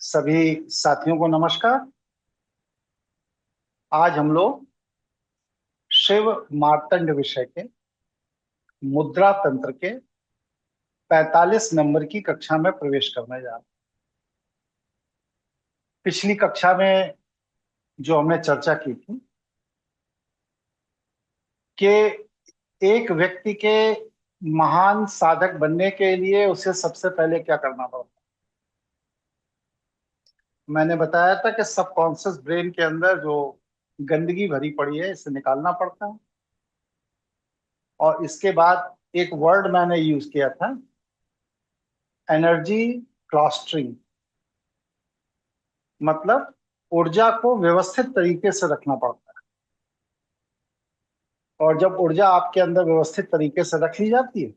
सभी साथियों को नमस्कार। आज हम लोग शिव मार्तंड विषय के मुद्रा तंत्र के 45 नंबर की कक्षा में प्रवेश करने जा रहे हैं। पिछली कक्षा में जो हमने चर्चा की थी कि एक व्यक्ति के महान साधक बनने के लिए उसे सबसे पहले क्या करना पड़ता है। मैंने बताया था कि सबकॉन्शियस ब्रेन के अंदर जो गंदगी भरी पड़ी है इसे निकालना पड़ता है। और इसके बाद एक वर्ड मैंने यूज किया था, एनर्जी क्लस्टरिंग। मतलब ऊर्जा को व्यवस्थित तरीके से रखना पड़ता है। और जब ऊर्जा आपके अंदर व्यवस्थित तरीके से रख ली जाती है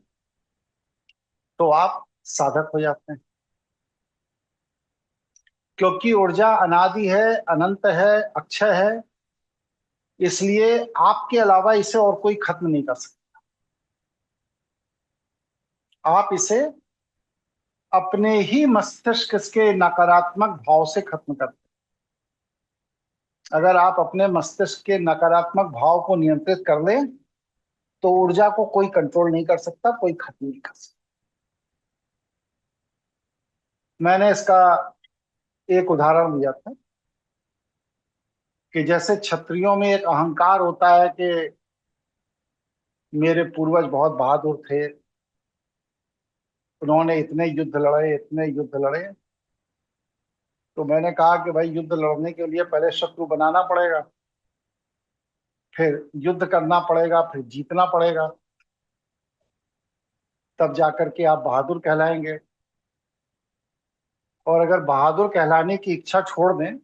तो आप साधक हो जाते हैं। क्योंकि ऊर्जा अनादि है, अनंत है, अक्षय है, इसलिए आपके अलावा इसे और कोई खत्म नहीं कर सकता। आप इसे अपने ही मस्तिष्क के नकारात्मक भाव से खत्म करते हैं। अगर आप अपने मस्तिष्क के नकारात्मक भाव को नियंत्रित कर लें तो ऊर्जा को कोई कंट्रोल नहीं कर सकता, कोई खत्म नहीं कर सकता। मैंने इसका एक उदाहरण दिया था कि जैसे क्षत्रियों में एक अहंकार होता है कि मेरे पूर्वज बहुत बहादुर थे, उन्होंने इतने युद्ध लड़े, इतने युद्ध लड़े। तो मैंने कहा कि भाई युद्ध लड़ने के लिए पहले शत्रु बनाना पड़ेगा, फिर युद्ध करना पड़ेगा, फिर जीतना पड़ेगा, तब जाकर के आप बहादुर कहलाएंगे। और अगर बहादुर कहलाने की इच्छा छोड़ दें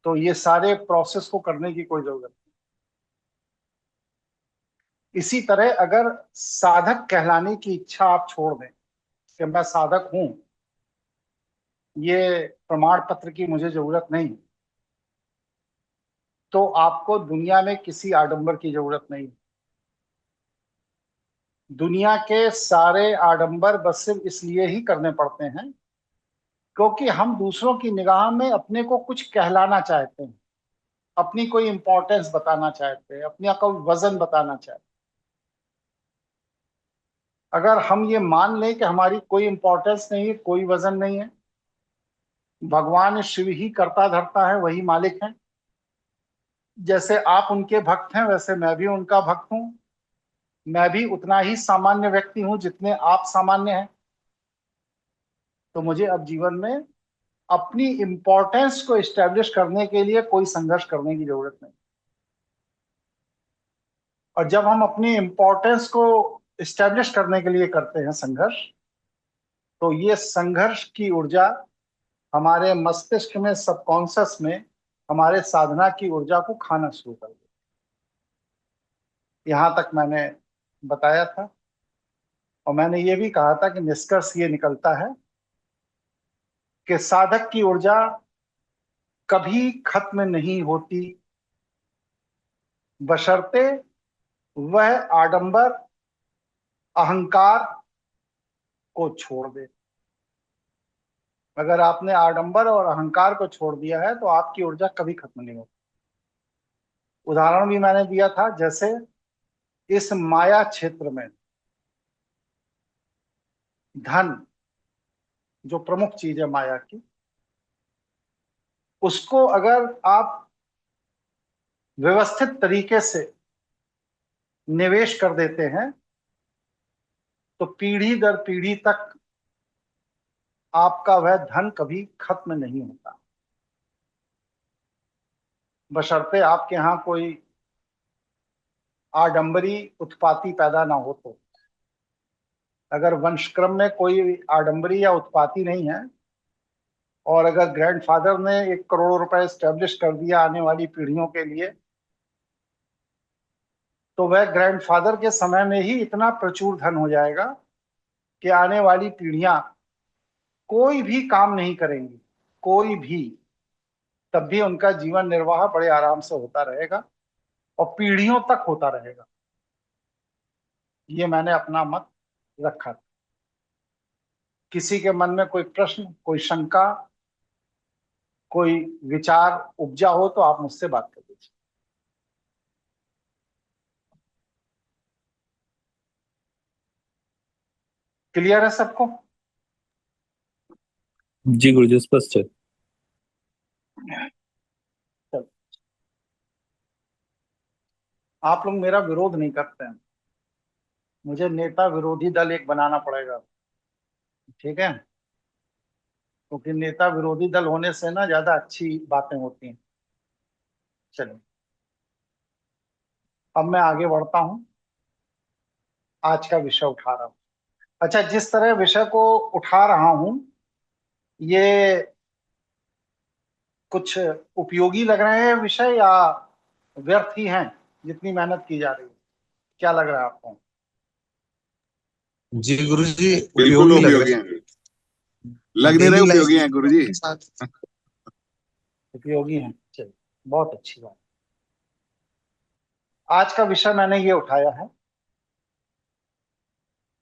तो ये सारे प्रोसेस को करने की कोई जरूरत नहीं। इसी तरह अगर साधक कहलाने की इच्छा आप छोड़ दें कि मैं साधक हूं, ये प्रमाण पत्र की मुझे जरूरत नहीं, तो आपको दुनिया में किसी आडंबर की जरूरत नहीं। दुनिया के सारे आडंबर बस सिर्फ इसलिए ही करने पड़ते हैं क्योंकि हम दूसरों की निगाह में अपने को कुछ कहलाना चाहते हैं, अपनी कोई इंपॉर्टेंस बताना चाहते हैं, अपना कोई वजन बताना चाहते हैं। अगर हम ये मान लें कि हमारी कोई इंपॉर्टेंस नहीं है, कोई वजन नहीं है, भगवान शिव ही करता धरता है, वही मालिक है, जैसे आप उनके भक्त हैं वैसे मैं भी उनका भक्त हूं, मैं भी उतना ही सामान्य व्यक्ति हूं जितने आप सामान्य हैं, तो मुझे अब जीवन में अपनी इंपॉर्टेंस को एस्टेब्लिश करने के लिए कोई संघर्ष करने की जरूरत नहीं। और जब हम अपनी इंपॉर्टेंस को एस्टेब्लिश करने के लिए करते हैं संघर्ष, तो ये संघर्ष की ऊर्जा हमारे मस्तिष्क में, सबकॉन्शियस में हमारे साधना की ऊर्जा को खाना शुरू कर देती। यहां तक मैंने बताया था। और मैंने ये भी कहा था कि निष्कर्ष ये निकलता है कि साधक की ऊर्जा कभी खत्म नहीं होती, बशर्ते वह आडंबर, अहंकार को छोड़ दे। अगर आपने आडंबर और अहंकार को छोड़ दिया है तो आपकी ऊर्जा कभी खत्म नहीं होती। उदाहरण भी मैंने दिया था, जैसे इस माया क्षेत्र में धन, जो प्रमुख चीज है माया की, उसको अगर आप व्यवस्थित तरीके से निवेश कर देते हैं तो पीढ़ी दर पीढ़ी तक आपका वह धन कभी खत्म नहीं होता, बशर्ते आपके यहाँ कोई आडंबरी उत्पाती पैदा ना हो। तो अगर वंशक्रम में कोई आडंबरी या उत्पाती नहीं है और अगर ग्रैंडफादर ने 1 करोड़ रुपए स्टेब्लिश कर दिया आने वाली पीढ़ियों के लिए, तो वह ग्रैंडफादर के समय में ही इतना प्रचुर धन हो जाएगा कि आने वाली पीढ़ियां कोई भी काम नहीं करेंगी, कोई भी, तब भी उनका जीवन निर्वाह बड़े आराम से होता रहेगा और पीढ़ियों तक होता रहेगा। ये मैंने अपना मत रखा था। किसी के मन में कोई प्रश्न, कोई शंका, कोई विचार उपजा हो तो आप मुझसे बात कर लीजिए। क्लियर है सबको? जी गुरुजी, स्पष्ट है। चलो, आप लोग मेरा विरोध नहीं करते हैं, मुझे नेता विरोधी दल एक बनाना पड़ेगा, ठीक है? क्योंकि नेता विरोधी दल होने से ना ज्यादा अच्छी बातें होती हैं। चलिए, अब मैं आगे बढ़ता हूं, आज का विषय उठा रहा हूं। अच्छा, जिस तरह विषय को उठा रहा हूं, ये कुछ उपयोगी लग रहे हैं विषय, या व्यर्थ ही हैं जितनी मेहनत की जा रही है? क्या लग रहा है आपको? जी गुरुजी, बिल्कुल उपयोगी लग उपयोगी रहे हैं। लग नहीं रहे डेली उपयोगी हैं लाइफ गुरुजी। के साथ। उपयोगी हैं, चलिए, बहुत अच्छी बात। आज का विषय मैंने ये उठाया है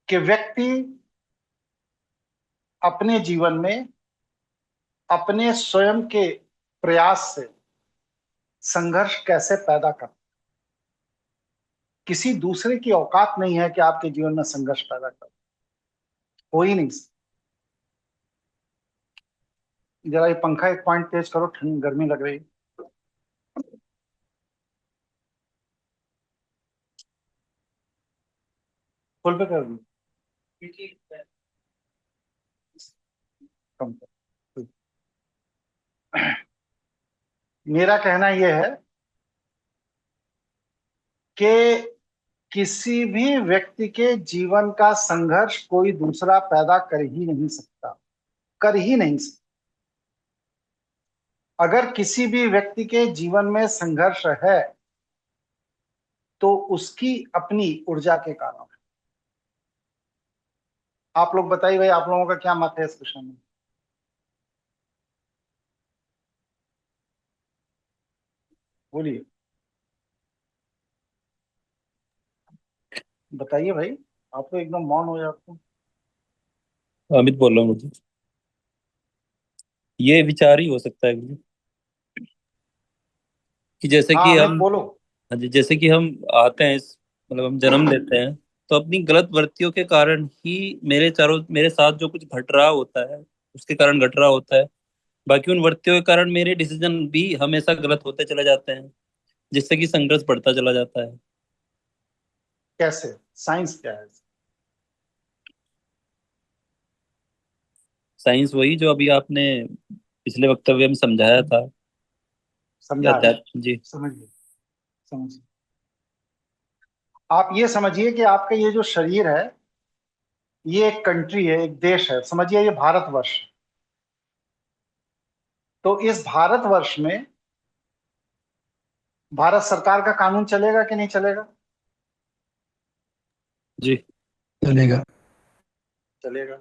कि व्यक्ति अपने जीवन में अपने स्वयं के प्रयास से संघर्ष कैसे पैदा कर। किसी दूसरे की औकात नहीं है कि आपके जीवन में संघर्ष पैदा कर, हो ही नहीं। जरा ये पंखा एक पॉइंट तेज करो, ठंड गर्मी लग रही है। फुल पे कर दो, कम कर। मेरा कहना यह है कि किसी भी व्यक्ति के जीवन का संघर्ष कोई दूसरा पैदा कर ही नहीं सकता, कर ही नहीं सकता। अगर किसी भी व्यक्ति के जीवन में संघर्ष है तो उसकी अपनी ऊर्जा के कारण है। आप लोग बताइए भाई, आप लोगों का क्या मत है इस विषय में? बोलिए, बताइए भाई, आप तो एकदम मौन हो जाते हो। अमित बोल रहा हूँ गुरुजी। ये विचार ही हो सकता है गुरुजी, कि जैसे हाँ कि अमित हम, बोलो। हाँ जी, जैसे कि हम आते हैं मतलब हम जन्म लेते हैं, तो अपनी गलत वृत्तियों के कारण ही मेरे साथ जो कुछ घट रहा होता है उसके कारण घट रहा होता है। बाकी उन वृत्तियों के कारण मेरे डिसीजन भी हमेशा गलत होते चले जाते हैं, जिससे कि संघर्ष बढ़ता चला जाता है। कैसे? साइंस क्या है? साइंस वही जो अभी आपने पिछले वक्तव्य में समझाया था। या समझा है? जी। समझिए, समझिए। आप ये समझिए कि आपका ये जो शरीर है, ये एक कंट्री है, एक देश है, समझिए ये भारतवर्ष। तो इस भारतवर्ष में भारत सरकार का कानून चलेगा कि नहीं चलेगा? जी। चलेगा। चलेगा।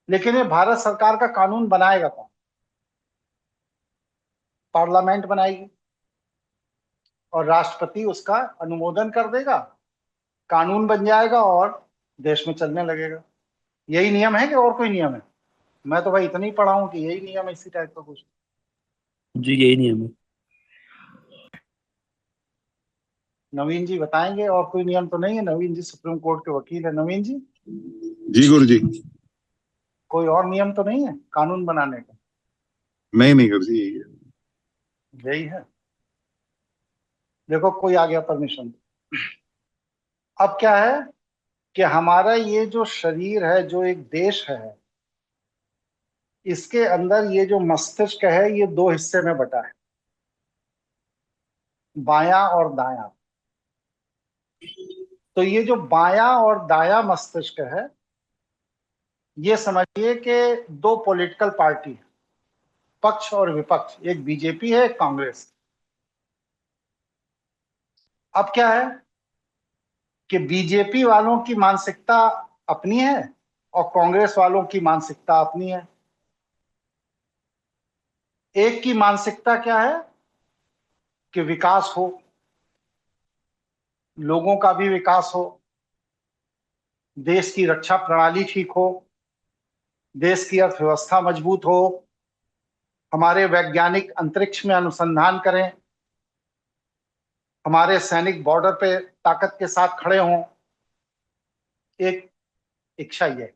लेकिन ये भारत सरकार का कानून बनाएगा कौन? पार्लियामेंट बनाएगी और राष्ट्रपति उसका अनुमोदन कर देगा, कानून बन जाएगा और देश में चलने लगेगा। यही नियम है कि और कोई नियम है? मैं तो भाई इतना ही पढ़ा हूं कि यही नियम है, इसी टाइप का कुछ। जी यही नियम है। नवीन जी बताएंगे, और कोई नियम तो नहीं है? नवीन जी सुप्रीम कोर्ट के वकील है। नवीन जी, जी गुरुजी। कोई और नियम तो नहीं है कानून बनाने का? नहीं नहीं गुरुजी, यही है। यही है। देखो, कोई आ गया परमिशन। अब क्या है कि हमारा ये जो शरीर है, जो एक देश है, इसके अंदर ये जो मस्तिष्क है, ये दो हिस्से में बटा है, बायां और दायां। तो ये जो बायां और दायां मस्तिष्क है, ये समझिए कि दो पॉलिटिकल पार्टी है, पक्ष और विपक्ष, एक बीजेपी है, एक कांग्रेस। अब क्या है कि बीजेपी वालों की मानसिकता अपनी है और कांग्रेस वालों की मानसिकता अपनी है। एक की मानसिकता क्या है कि विकास हो, लोगों का भी विकास हो, देश की रक्षा प्रणाली ठीक हो, देश की अर्थव्यवस्था मजबूत हो, हमारे वैज्ञानिक अंतरिक्ष में अनुसंधान करें, हमारे सैनिक बॉर्डर पे ताकत के साथ खड़े हों। एक इच्छा ये है।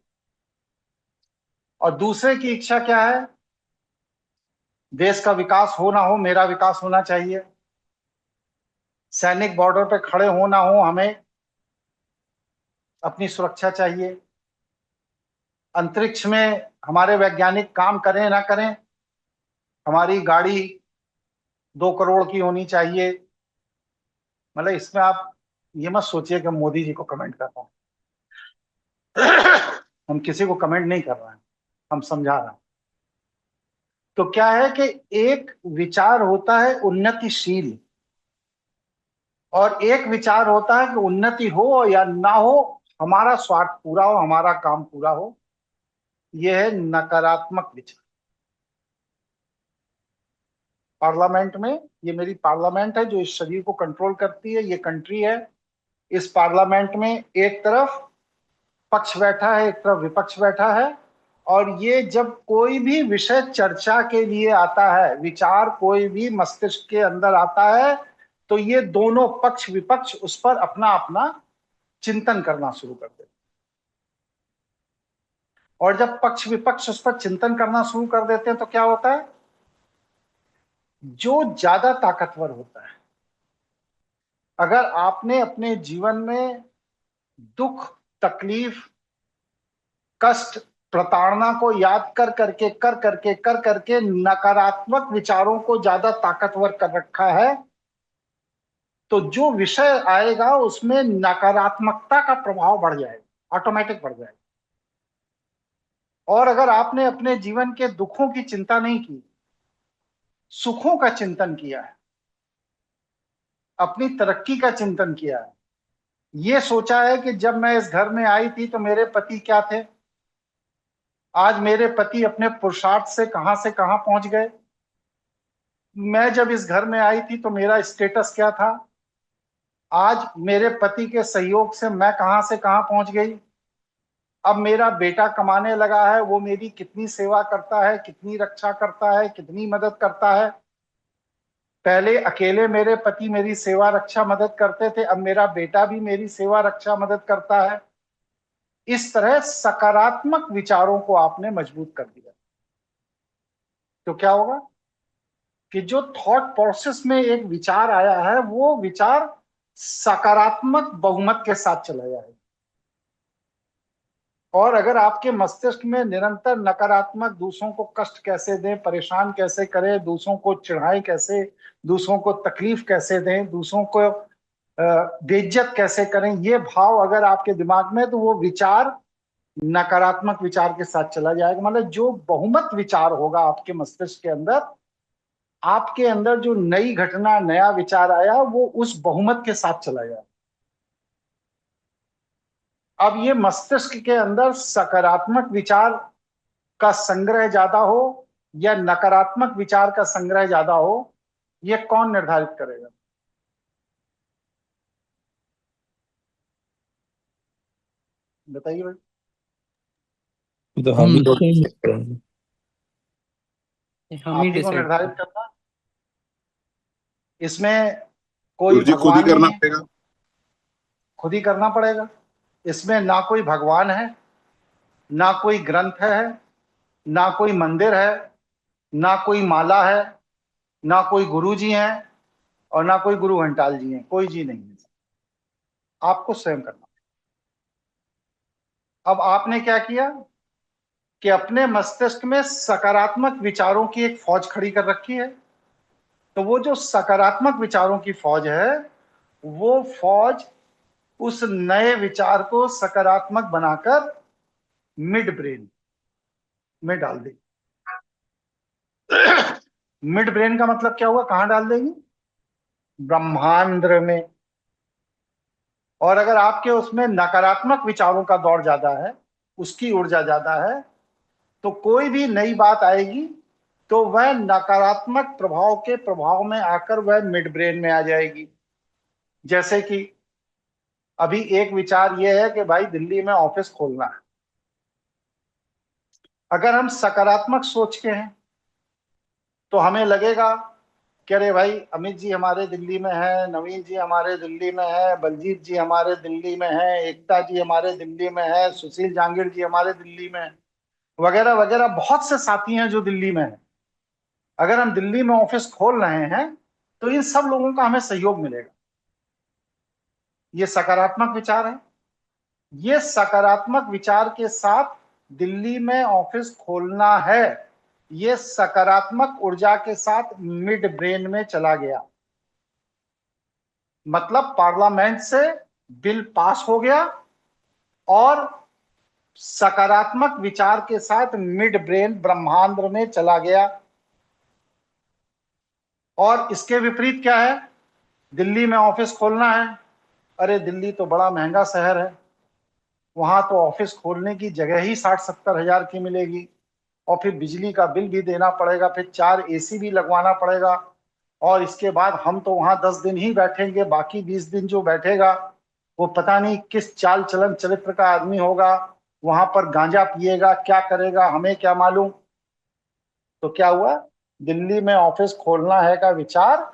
और दूसरे की इच्छा क्या है? देश का विकास हो ना हो, मेरा विकास होना चाहिए। सैनिक बॉर्डर पे खड़े हो ना हो, हमें अपनी सुरक्षा चाहिए। अंतरिक्ष में हमारे वैज्ञानिक काम करें ना करें, हमारी गाड़ी 2 करोड़ की होनी चाहिए। मतलब इसमें आप ये मत सोचिए कि मोदी जी को कमेंट कर रहा हूं। हम किसी को कमेंट नहीं कर रहे हैं, हम समझा रहे हैं। तो क्या है कि एक विचार होता है उन्नतिशील, और एक विचार होता है कि उन्नति हो या ना हो, हमारा स्वार्थ पूरा हो, हमारा काम पूरा हो। यह है नकारात्मक विचार। पार्लियामेंट में, ये मेरी पार्लियामेंट है जो इस शरीर को कंट्रोल करती है, ये कंट्री है। इस पार्लियामेंट में एक तरफ पक्ष बैठा है, एक तरफ विपक्ष बैठा है, और ये जब कोई भी विषय चर्चा के लिए आता है, विचार कोई भी मस्तिष्क के अंदर आता है, तो ये दोनों पक्ष विपक्ष उस पर अपना अपना चिंतन करना शुरू कर देते। और जब पक्ष विपक्ष उस पर चिंतन करना शुरू कर देते हैं तो क्या होता है? जो ज्यादा ताकतवर होता है, अगर आपने अपने जीवन में दुख, तकलीफ, कष्ट, प्रताड़ना को याद कर करके नकारात्मक विचारों को ज्यादा ताकतवर कर रखा है, तो जो विषय आएगा उसमें नकारात्मकता का प्रभाव बढ़ जाएगा, ऑटोमेटिक बढ़ जाएगा। और अगर आपने अपने जीवन के दुखों की चिंता नहीं की, सुखों का चिंतन किया है, अपनी तरक्की का चिंतन किया है, ये सोचा है कि जब मैं इस घर में आई थी तो मेरे पति क्या थे, आज मेरे पति अपने पुरुषार्थ से कहां पहुंच गए, मैं जब इस घर में आई थी तो मेरा स्टेटस क्या था, आज मेरे पति के सहयोग से मैं कहां से कहां पहुंच गई, अब मेरा बेटा कमाने लगा है, वो मेरी कितनी सेवा करता है, कितनी रक्षा करता है, कितनी मदद करता है। पहले अकेले मेरे पति मेरी सेवा रक्षा मदद करते थे, अब मेरा बेटा भी मेरी सेवा रक्षा मदद करता है। इस तरह सकारात्मक विचारों को आपने मजबूत कर दिया, तो क्या होगा कि जो थॉट प्रोसेस में एक विचार आया है, वो विचार सकारात्मक बहुमत के साथ चला जाएगा। और अगर आपके मस्तिष्क में निरंतर नकारात्मक, दूसरों को कष्ट कैसे दें, परेशान कैसे करें, दूसरों को चिढ़ाएं कैसे, दूसरों को तकलीफ कैसे दें, दूसरों को बेइज्जत कैसे करें, ये भाव अगर आपके दिमाग में, तो वो विचार नकारात्मक विचार के साथ चला जाएगा। मतलब जो बहुमत विचार होगा आपके मस्तिष्क के अंदर, आपके अंदर जो नई घटना, नया विचार आया, वो उस बहुमत के साथ चला जाएगा। अब ये मस्तिष्क के अंदर सकारात्मक विचार का संग्रह ज्यादा हो या नकारात्मक विचार का संग्रह ज्यादा हो, ये कौन निर्धारित करेगा? बताइए भाई। तो हम ही लोग हम ही आप ही को डिसाइड निर्धारित करना। इसमें कोई गुरु जी खुद ही भगवान करना नहीं है, पड़ेगा। खुद ही करना पड़ेगा। इसमें ना कोई भगवान है, ना कोई ग्रंथ है, ना कोई मंदिर है, ना कोई माला है, ना कोई गुरु जी हैं, और ना कोई गुरु घंटाल जी हैं। कोई जी नहीं है, आपको स्वयं करना। अब आपने क्या किया कि अपने मस्तिष्क में सकारात्मक विचारों की एक फौज खड़ी कर रखी है। तो वो जो सकारात्मक विचारों की फौज है, वो फौज उस नए विचार को सकारात्मक बनाकर मिड ब्रेन में डाल देगी। मिड ब्रेन का मतलब क्या हुआ? कहां डाल देगी? ब्रह्मांड में। और अगर आपके उसमें नकारात्मक विचारों का दौर ज्यादा है, उसकी ऊर्जा ज्यादा है, तो कोई भी नई बात आएगी तो वह नकारात्मक प्रभाव के प्रभाव में आकर वह मिड ब्रेन में आ जाएगी। जैसे कि अभी एक विचार यह है कि भाई दिल्ली में ऑफिस खोलना है। अगर हम सकारात्मक सोच के हैं तो हमें लगेगा कि अरे भाई अमित जी हमारे दिल्ली में है, नवीन जी हमारे दिल्ली में है, बलजीत जी हमारे दिल्ली में है, एकता जी हमारे दिल्ली में है, सुशील जांगीर जी हमारे दिल्ली में है, वगैरह वगैरह बहुत से साथी हैं जो दिल्ली में हैं। अगर हम दिल्ली में ऑफिस खोल रहे हैं तो इन सब लोगों का हमें सहयोग मिलेगा। ये सकारात्मक विचार है। ये सकारात्मक विचार के साथ दिल्ली में ऑफिस खोलना है, ये सकारात्मक ऊर्जा के साथ मिड ब्रेन में चला गया। मतलब पार्लियामेंट से बिल पास हो गया और सकारात्मक विचार के साथ मिड ब्रेन ब्रह्मांड में चला गया। और इसके विपरीत क्या है? दिल्ली में ऑफिस खोलना है, अरे दिल्ली तो बड़ा महंगा शहर है, वहां तो ऑफिस खोलने की जगह ही 60-70 हजार की मिलेगी, और फिर बिजली का बिल भी देना पड़ेगा, फिर 4 एसी भी लगवाना पड़ेगा, और इसके बाद हम तो वहां 10 दिन ही बैठेंगे, बाकी 20 दिन जो बैठेगा वो पता नहीं किस चाल चलन चरित्र का आदमी होगा, वहां पर गांजा पिएगा, क्या करेगा हमें क्या मालूम। तो क्या हुआ? दिल्ली में ऑफिस खोलना है का विचार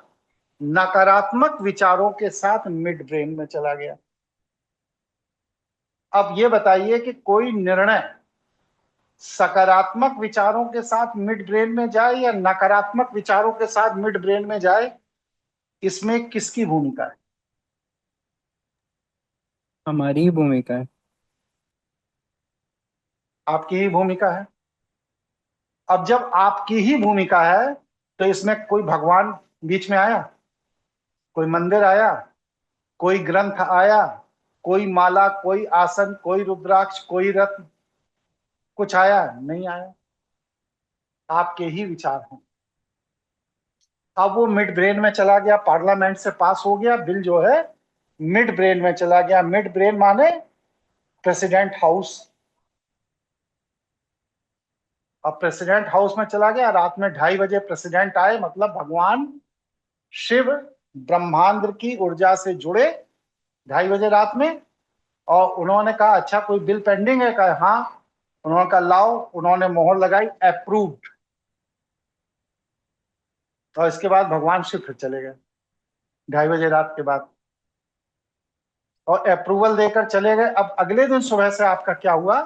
नकारात्मक विचारों के साथ मिड ब्रेन में चला गया। अब ये बताइए कि कोई निर्णय सकारात्मक विचारों के साथ मिड ब्रेन में जाए या नकारात्मक विचारों के साथ मिड ब्रेन में जाए, इसमें किसकी भूमिका है? हमारी ही भूमिका है। आपकी ही भूमिका है। अब जब आपकी ही भूमिका है तो इसमें कोई भगवान बीच में आया, कोई मंदिर आया, कोई ग्रंथ आया, कोई माला, कोई आसन, कोई रुद्राक्ष, कोई रत्न, कुछ आया? नहीं आया। आपके ही विचार हैं। अब वो मिड ब्रेन में चला गया, पार्लियामेंट से पास हो गया, बिल जो है मिड ब्रेन में चला गया। मिड ब्रेन माने प्रेसिडेंट हाउस। अब प्रेसिडेंट हाउस में चला गया, रात में 2:30 बजे प्रेसिडेंट आए, मतलब भगवान शिव ब्रह्मांड की ऊर्जा से जुड़े 2:30 बजे रात में, और उन्होंने कहा अच्छा कोई बिल पेंडिंग है? कहा हाँ। उन्होंने कहा लाओ, उन्होंने मोहर लगाई, अप्रूव्ड। और इसके बाद भगवान शिव फिर चले गए 2:30 बजे रात के बाद, और अप्रूवल देकर चले गए। अब अगले दिन सुबह से आपका क्या हुआ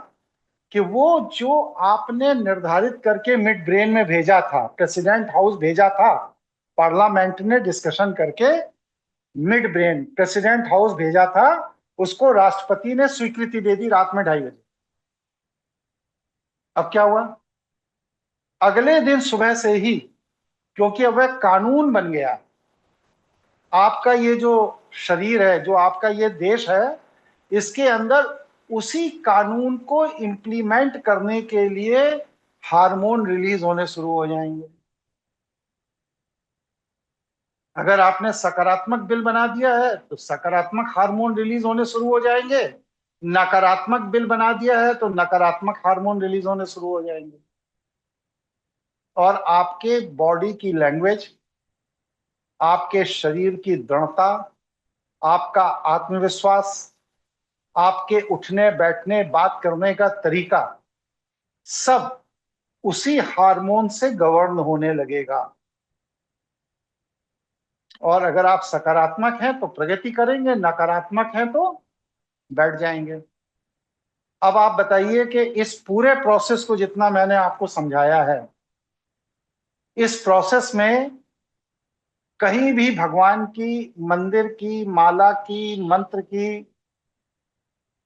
कि वो जो आपने निर्धारित करके मिड ब्रेन में भेजा था, प्रेसिडेंट हाउस भेजा था, पार्लियामेंट ने डिस्कशन करके मिड ब्रेन प्रेसिडेंट हाउस भेजा था, उसको राष्ट्रपति ने स्वीकृति दे दी रात में 2:30 बजे। अब क्या हुआ? अगले दिन सुबह से ही, क्योंकि अब वह कानून बन गया, आपका ये जो शरीर है, जो आपका ये देश है, इसके अंदर उसी कानून को इंप्लीमेंट करने के लिए हार्मोन रिलीज होने शुरू हो जाएंगे। अगर आपने सकारात्मक बिल बना दिया है तो सकारात्मक हार्मोन रिलीज होने शुरू हो जाएंगे, नकारात्मक बिल बना दिया है तो नकारात्मक हार्मोन रिलीज होने शुरू हो जाएंगे। और आपके बॉडी की लैंग्वेज, आपके शरीर की दृढ़ता, आपका आत्मविश्वास, आपके उठने बैठने बात करने का तरीका, सब उसी हार्मोन से गवर्न होने लगेगा। और अगर आप सकारात्मक हैं तो प्रगति करेंगे, नकारात्मक हैं तो बैठ जाएंगे। अब आप बताइए कि इस पूरे प्रोसेस को जितना मैंने आपको समझाया है, इस प्रोसेस में कहीं भी भगवान की, मंदिर की, माला की, मंत्र की,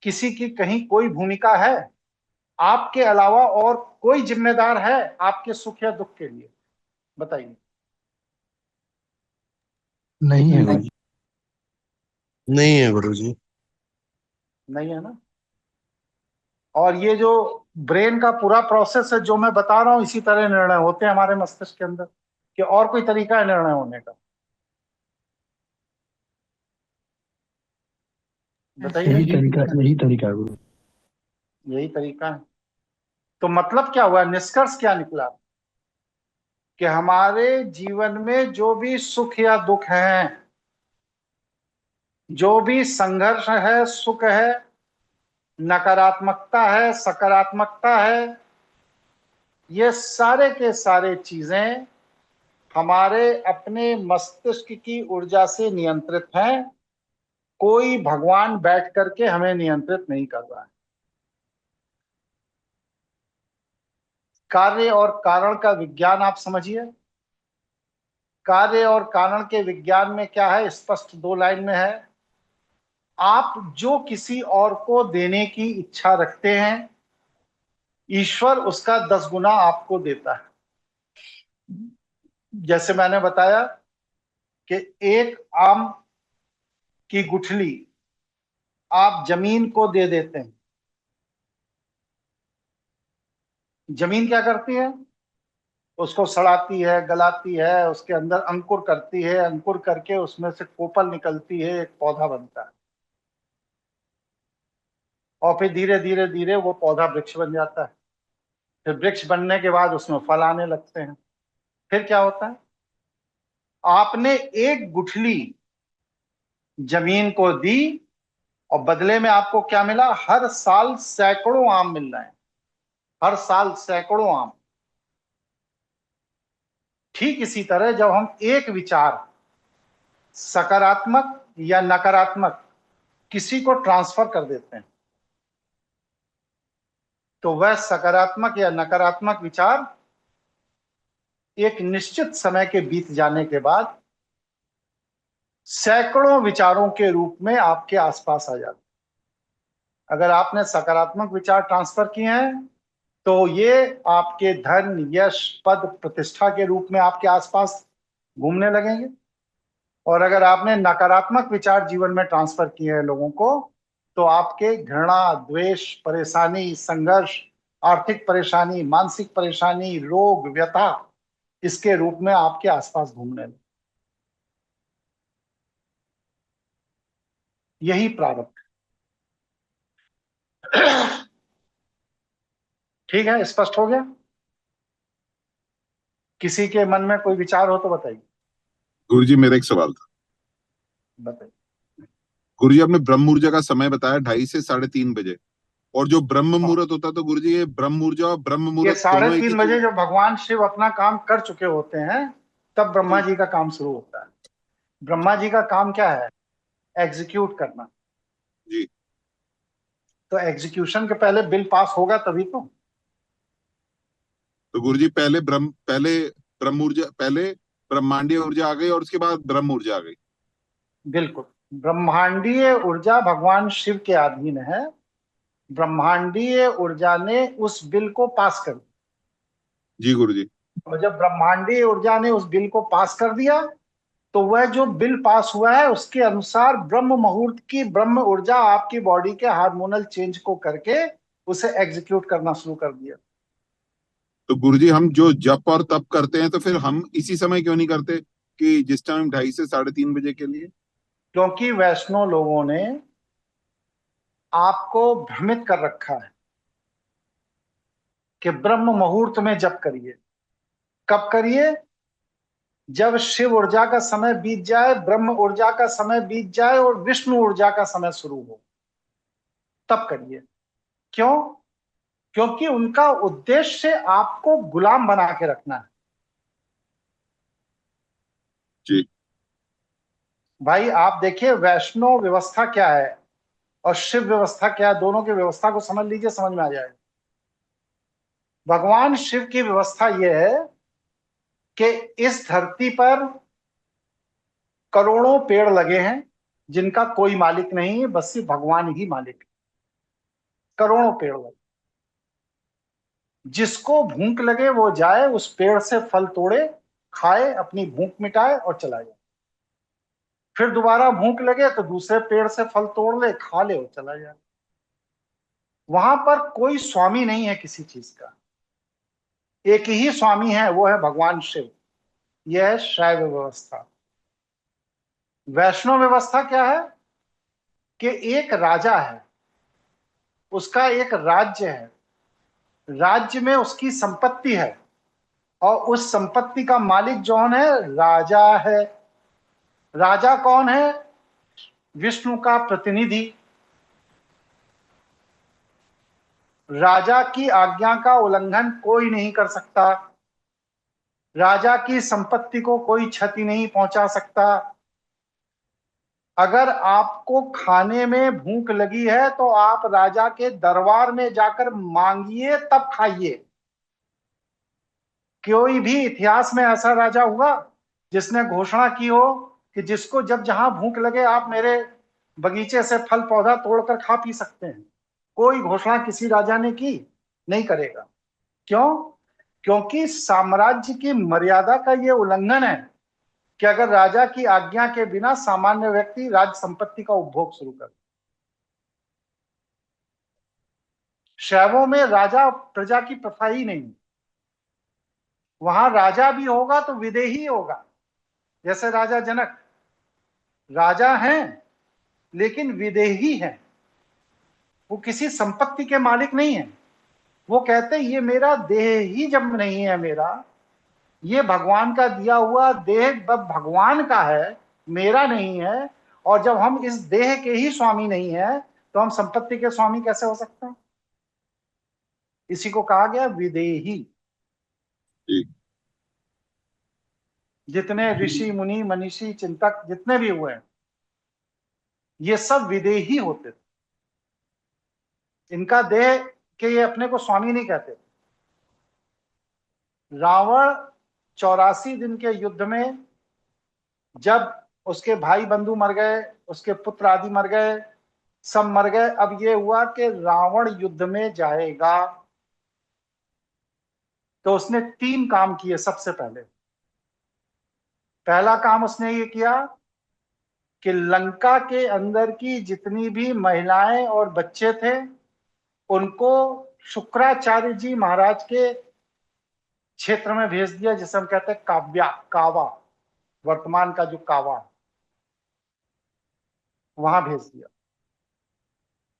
किसी की कहीं कोई भूमिका है? आपके अलावा और कोई जिम्मेदार है आपके सुख या दुख के लिए? बताइए। नहीं है गुरु जी। नहीं है गुरुजी। नहीं है ना? और ये जो ब्रेन का पूरा प्रोसेस है जो मैं बता रहा हूं, इसी तरह निर्णय होते हैं हमारे मस्तिष्क के अंदर, कि और कोई तरीका है निर्णय होने का? बताइए। यही तरीका है गुरु। यही तरीका है। तो मतलब क्या हुआ, निष्कर्ष क्या निकला कि हमारे जीवन में जो भी सुख या दुख है, जो भी संघर्ष है, सुख है, नकारात्मकता है, सकारात्मकता है, ये सारे के सारे चीजें हमारे अपने मस्तिष्क की ऊर्जा से नियंत्रित हैं। कोई भगवान बैठ करके हमें नियंत्रित नहीं कर रहा है। कार्य और कारण का विज्ञान आप समझिए। कार्य और कारण के विज्ञान में क्या है, स्पष्ट 2 लाइन में है। आप जो किसी और को देने की इच्छा रखते हैं, ईश्वर उसका 10 गुना आपको देता है। जैसे मैंने बताया कि एक आम की गुठली आप जमीन को दे देते हैं, जमीन क्या करती है, उसको सड़ाती है, गलाती है, उसके अंदर अंकुर करती है, अंकुर करके उसमें से कोपल निकलती है, एक पौधा बनता है, और फिर धीरे धीरे धीरे वो पौधा वृक्ष बन जाता है। फिर वृक्ष बनने के बाद उसमें फल आने लगते हैं। फिर क्या होता है, आपने एक गुठली जमीन को दी और बदले में आपको क्या मिला, हर साल सैकड़ों आम मिल रहे हैं, हर साल सैकड़ों आम। ठीक इसी तरह जब हम एक विचार सकारात्मक या नकारात्मक किसी को ट्रांसफर कर देते हैं, तो वह सकारात्मक या नकारात्मक विचार एक निश्चित समय के बीत जाने के बाद सैकड़ों विचारों के रूप में आपके आसपास आ जाते हैं। अगर आपने सकारात्मक विचार ट्रांसफर किए हैं तो ये आपके धन, यश, पद, प्रतिष्ठा के रूप में आपके आसपास घूमने लगेंगे। और अगर आपने नकारात्मक विचार जीवन में ट्रांसफर किए हैं लोगों को, तो आपके घृणा, द्वेष, परेशानी, संघर्ष, आर्थिक परेशानी, मानसिक परेशानी, रोग, व्यथा, इसके रूप में आपके आसपास घूमने लगे। यही प्रारब्ध। ठीक है, स्पष्ट हो गया? किसी के मन में कोई विचार हो तो बताइए। गुरुजी मेरा एक सवाल था। बताइए। गुरुजी आपने ब्रह्म ऊर्जा का समय बताया 2:30 से 3:30 बजे, और जो ब्रह्म मुहूर्त होता है, तो गुरुजी ये ब्रह्म ऊर्जा और ब्रह्म ये मुहूर्त दोनों एक ही 3:30 बजे जब भगवान शिव अपना काम कर चुके होते हैं, तब ब्रह्मा जी का काम शुरू होता है। ब्रह्मा जी का काम क्या है, एग्जीक्यूट करना। जी। तो एग्जीक्यूशन के पहले बिल पास होगा तभी तो गुरुजी पहले ब्रह्म ऊर्जा, पहले ब्रह्मांडीय ऊर्जा आ गई और उसके बाद ब्रह्म ऊर्जा आ गई। बिल्कुल। ब्रह्मांडीय ऊर्जा भगवान शिव के अधीन है। ब्रह्मांडीय ऊर्जा ने उस बिल को पास कर दिया। जी गुरुजी। और जब ब्रह्मांडीय ऊर्जा ने उस बिल को पास कर दिया, तो वह जो बिल पास हुआ है उसके अनुसार ब्रह्म मुहूर्त की ब्रह्म ऊर्जा आपकी बॉडी के हार्मोनल चेंज को करके उसे एग्जीक्यूट करना शुरू कर दिया। तो गुरुजी हम जो जप और तप करते हैं, तो फिर हम इसी समय क्यों नहीं करते कि जिस टाइम 2:30 से 3:30 बजे के लिए? क्योंकि वैष्णव लोगों ने आपको भ्रमित कर रखा है कि ब्रह्म मुहूर्त में जप करिए। कब करिए, जब शिव ऊर्जा का समय बीत जाए, ब्रह्म ऊर्जा का समय बीत जाए और विष्णु ऊर्जा का समय शुरू हो, तब करिए। क्यों? क्योंकि उनका उद्देश्य आपको गुलाम बना के रखना है। जी। भाई आप देखिए, वैष्णव व्यवस्था क्या है और शिव व्यवस्था क्या है, दोनों की व्यवस्था को समझ लीजिए, समझ में आ जाएगा। भगवान शिव की व्यवस्था यह है कि इस धरती पर करोड़ों पेड़ लगे हैं जिनका कोई मालिक नहीं है, बस सिर्फ भगवान ही मालिक है। करोड़ों पेड़ लगे, जिसको भूख लगे वो जाए उस पेड़ से फल तोड़े, खाए, अपनी भूख मिटाए और चला जाए। फिर दोबारा भूख लगे तो दूसरे पेड़ से फल तोड़ ले, खा ले और चला जाए। वहां पर कोई स्वामी नहीं है किसी चीज का, एक ही स्वामी है, वो है भगवान शिव। यह है शैव व्यवस्था। वैष्णव व्यवस्था क्या है कि एक राजा है, उसका एक राज्य है, राज्य में उसकी संपत्ति है और उस संपत्ति का मालिक कौन है, राजा है। राजा कौन है, विष्णु का प्रतिनिधि। राजा की आज्ञा का उल्लंघन कोई नहीं कर सकता, राजा की संपत्ति को कोई क्षति नहीं पहुंचा सकता। अगर आपको खाने में भूख लगी है तो आप राजा के दरबार में जाकर मांगिए, तब खाइए। कोई भी इतिहास में ऐसा राजा हुआ जिसने घोषणा की हो कि जिसको जब जहां भूख लगे आप मेरे बगीचे से फल पौधा तोड़कर खा पी सकते हैं? कोई घोषणा किसी राजा ने की नहीं करेगा। क्यों? क्योंकि साम्राज्य की मर्यादा का यह उल्लंघन है कि अगर राजा की आज्ञा के बिना सामान्य व्यक्ति राज संपत्ति का उपभोग शुरू करे। शैवों में राजा प्रजा की प्रथा ही नहीं, वहां राजा भी होगा तो विदेही होगा। जैसे राजा जनक राजा हैं लेकिन विदेही हैं, वो किसी संपत्ति के मालिक नहीं है। वो कहते ये मेरा देह ही जब नहीं है, मेरा ये भगवान का दिया हुआ देह भगवान का है, मेरा नहीं है। और जब हम इस देह के ही स्वामी नहीं है तो हम संपत्ति के स्वामी कैसे हो सकते हैं? इसी को कहा गया विदेही। जितने ऋषि मुनि मनीषी चिंतक जितने भी हुए हैं, ये सब विदेही होते थे। इनका देह के ये अपने को स्वामी नहीं कहते। रावण 84 दिन के युद्ध में जब उसके भाई बंधु मर गए, उसके पुत्र आदि मर गए, सब मर गए। अब ये हुआ कि रावण युद्ध में जाएगा तो उसने 3 काम किए। सबसे पहला काम उसने ये किया कि लंका के अंदर की जितनी भी महिलाएं और बच्चे थे उनको शुक्राचार्य जी महाराज के क्षेत्र में भेज दिया, जिसे हम कहते हैं कावा, वर्तमान का जो कावा, वहां भेज दिया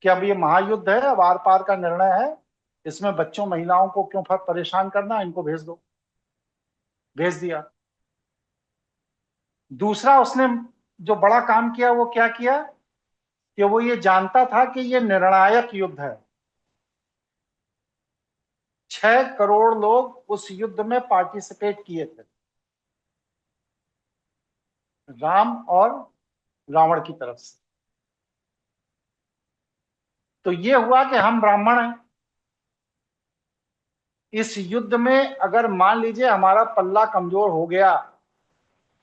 कि अब ये महायुद्ध है, अब आर पार का निर्णय है, इसमें बच्चों महिलाओं को क्यों परेशान करना, इनको भेज दो। भेज दिया। दूसरा उसने जो बड़ा काम किया वो क्या किया कि वो ये जानता था कि ये निर्णायक युद्ध है। 6 करोड़ लोग उस युद्ध में पार्टिसिपेट किए थे, राम और रावण की तरफ से। तो ये हुआ कि हम ब्राह्मण हैं, इस युद्ध में अगर मान लीजिए हमारा पल्ला कमजोर हो गया,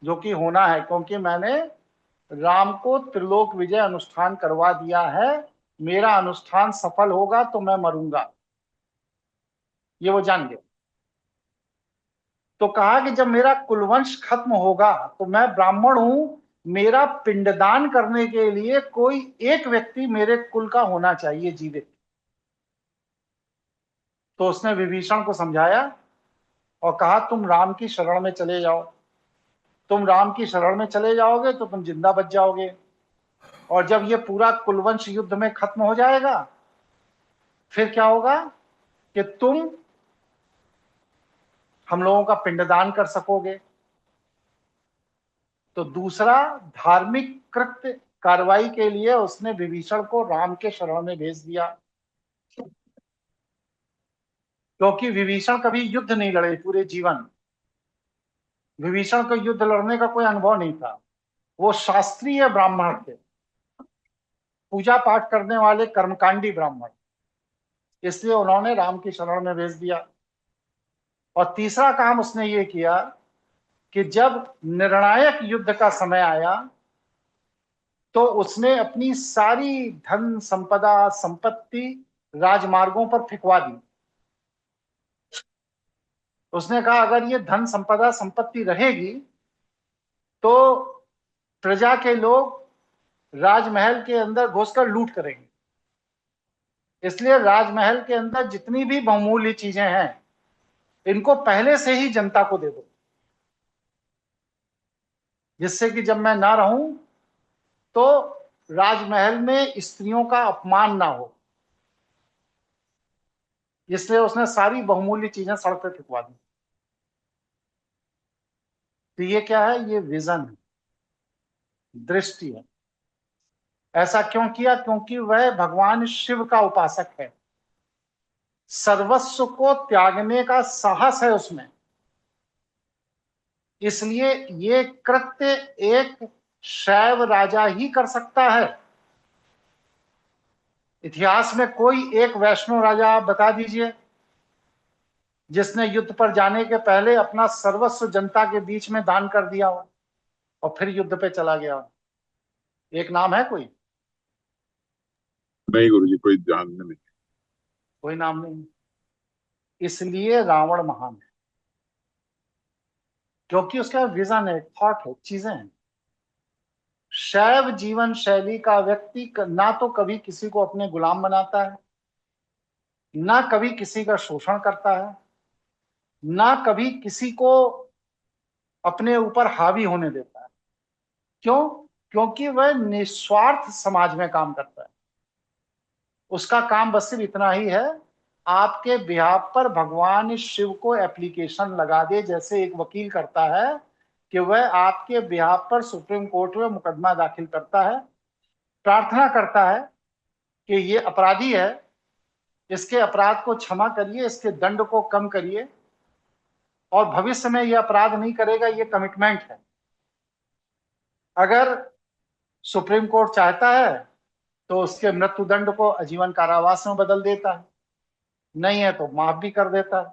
जो कि होना है क्योंकि मैंने राम को त्रिलोक विजय अनुष्ठान करवा दिया है, मेरा अनुष्ठान सफल होगा तो मैं मरूंगा, ये वो जान गए। तो कहा कि जब मेरा कुलवंश खत्म होगा तो मैं ब्राह्मण हूं, मेरा पिंडदान करने के लिए कोई एक व्यक्ति मेरे कुल का होना चाहिए जीवित। तो उसने विभीषण को समझाया और कहा तुम राम की शरण में चले जाओ, तुम राम की शरण में चले जाओगे तो तुम जिंदा बच जाओगे, और जब ये पूरा कुलवंश युद्ध में खत्म हो जाएगा फिर क्या होगा कि तुम हम लोगों का पिंडदान कर सकोगे। तो दूसरा धार्मिक कृत्य कार्रवाई के लिए उसने विभीषण को राम के शरण में भेज दिया, क्योंकि विभीषण कभी युद्ध नहीं लड़े पूरे जीवन। विभीषण को युद्ध लड़ने का कोई अनुभव नहीं था। वो शास्त्रीय ब्राह्मण थे, पूजा पाठ करने वाले कर्मकांडी ब्राह्मण, इसलिए उन्होंने राम की शरण में भेज दिया। और तीसरा काम उसने ये किया कि जब निर्णायक युद्ध का समय आया तो उसने अपनी सारी धन संपदा संपत्ति राजमार्गों पर फेंकवा दी। उसने कहा अगर ये धन संपदा संपत्ति रहेगी तो प्रजा के लोग राजमहल के अंदर घुसकर लूट करेंगे, इसलिए राजमहल के अंदर जितनी भी बहुमूल्य चीजें हैं इनको पहले से ही जनता को दे दो, जिससे कि जब मैं ना रहूं तो राजमहल में स्त्रियों का अपमान ना हो। इसलिए उसने सारी बहुमूल्य चीजें सड़क पर फेंकवा दी। तो ये क्या है? ये विजन है, दृष्टि है। ऐसा क्यों किया? क्योंकि वह भगवान शिव का उपासक है। सर्वस्व को त्यागने का साहस है उसमें। इसलिए ये कृत्य एक शैव राजा ही कर सकता है। इतिहास में कोई एक वैष्णव राजा आप बता दीजिए जिसने युद्ध पर जाने के पहले अपना सर्वस्व जनता के बीच में दान कर दिया हो और फिर युद्ध पे चला गया हो। एक नाम है कोई? नहीं गुरुजी, कोई ध्यान में नहीं। कोई नाम नहीं। इसलिए रावण महान है, क्योंकि उसका विजन है, थॉट है, चीजें हैं। शैव जीवन शैली का व्यक्ति ना तो कभी किसी को अपने गुलाम बनाता है, ना कभी किसी का शोषण करता है, ना कभी किसी को अपने ऊपर हावी होने देता है। क्यों? क्योंकि वह निस्वार्थ समाज में काम करता है। उसका काम बस सिर्फ इतना ही है, आपके बिहाफ पर भगवान शिव को एप्लीकेशन लगा दे, जैसे एक वकील करता है कि वह आपके बिहाफ पर सुप्रीम कोर्ट में मुकदमा दाखिल करता है, प्रार्थना करता है कि ये अपराधी है, इसके अपराध को क्षमा करिए, इसके दंड को कम करिए और भविष्य में यह अपराध नहीं करेगा, ये कमिटमेंट है। अगर सुप्रीम कोर्ट चाहता है तो उसके मृत्यु दंड को आजीवन कारावास में बदल देता है, नहीं है तो माफ भी कर देता है।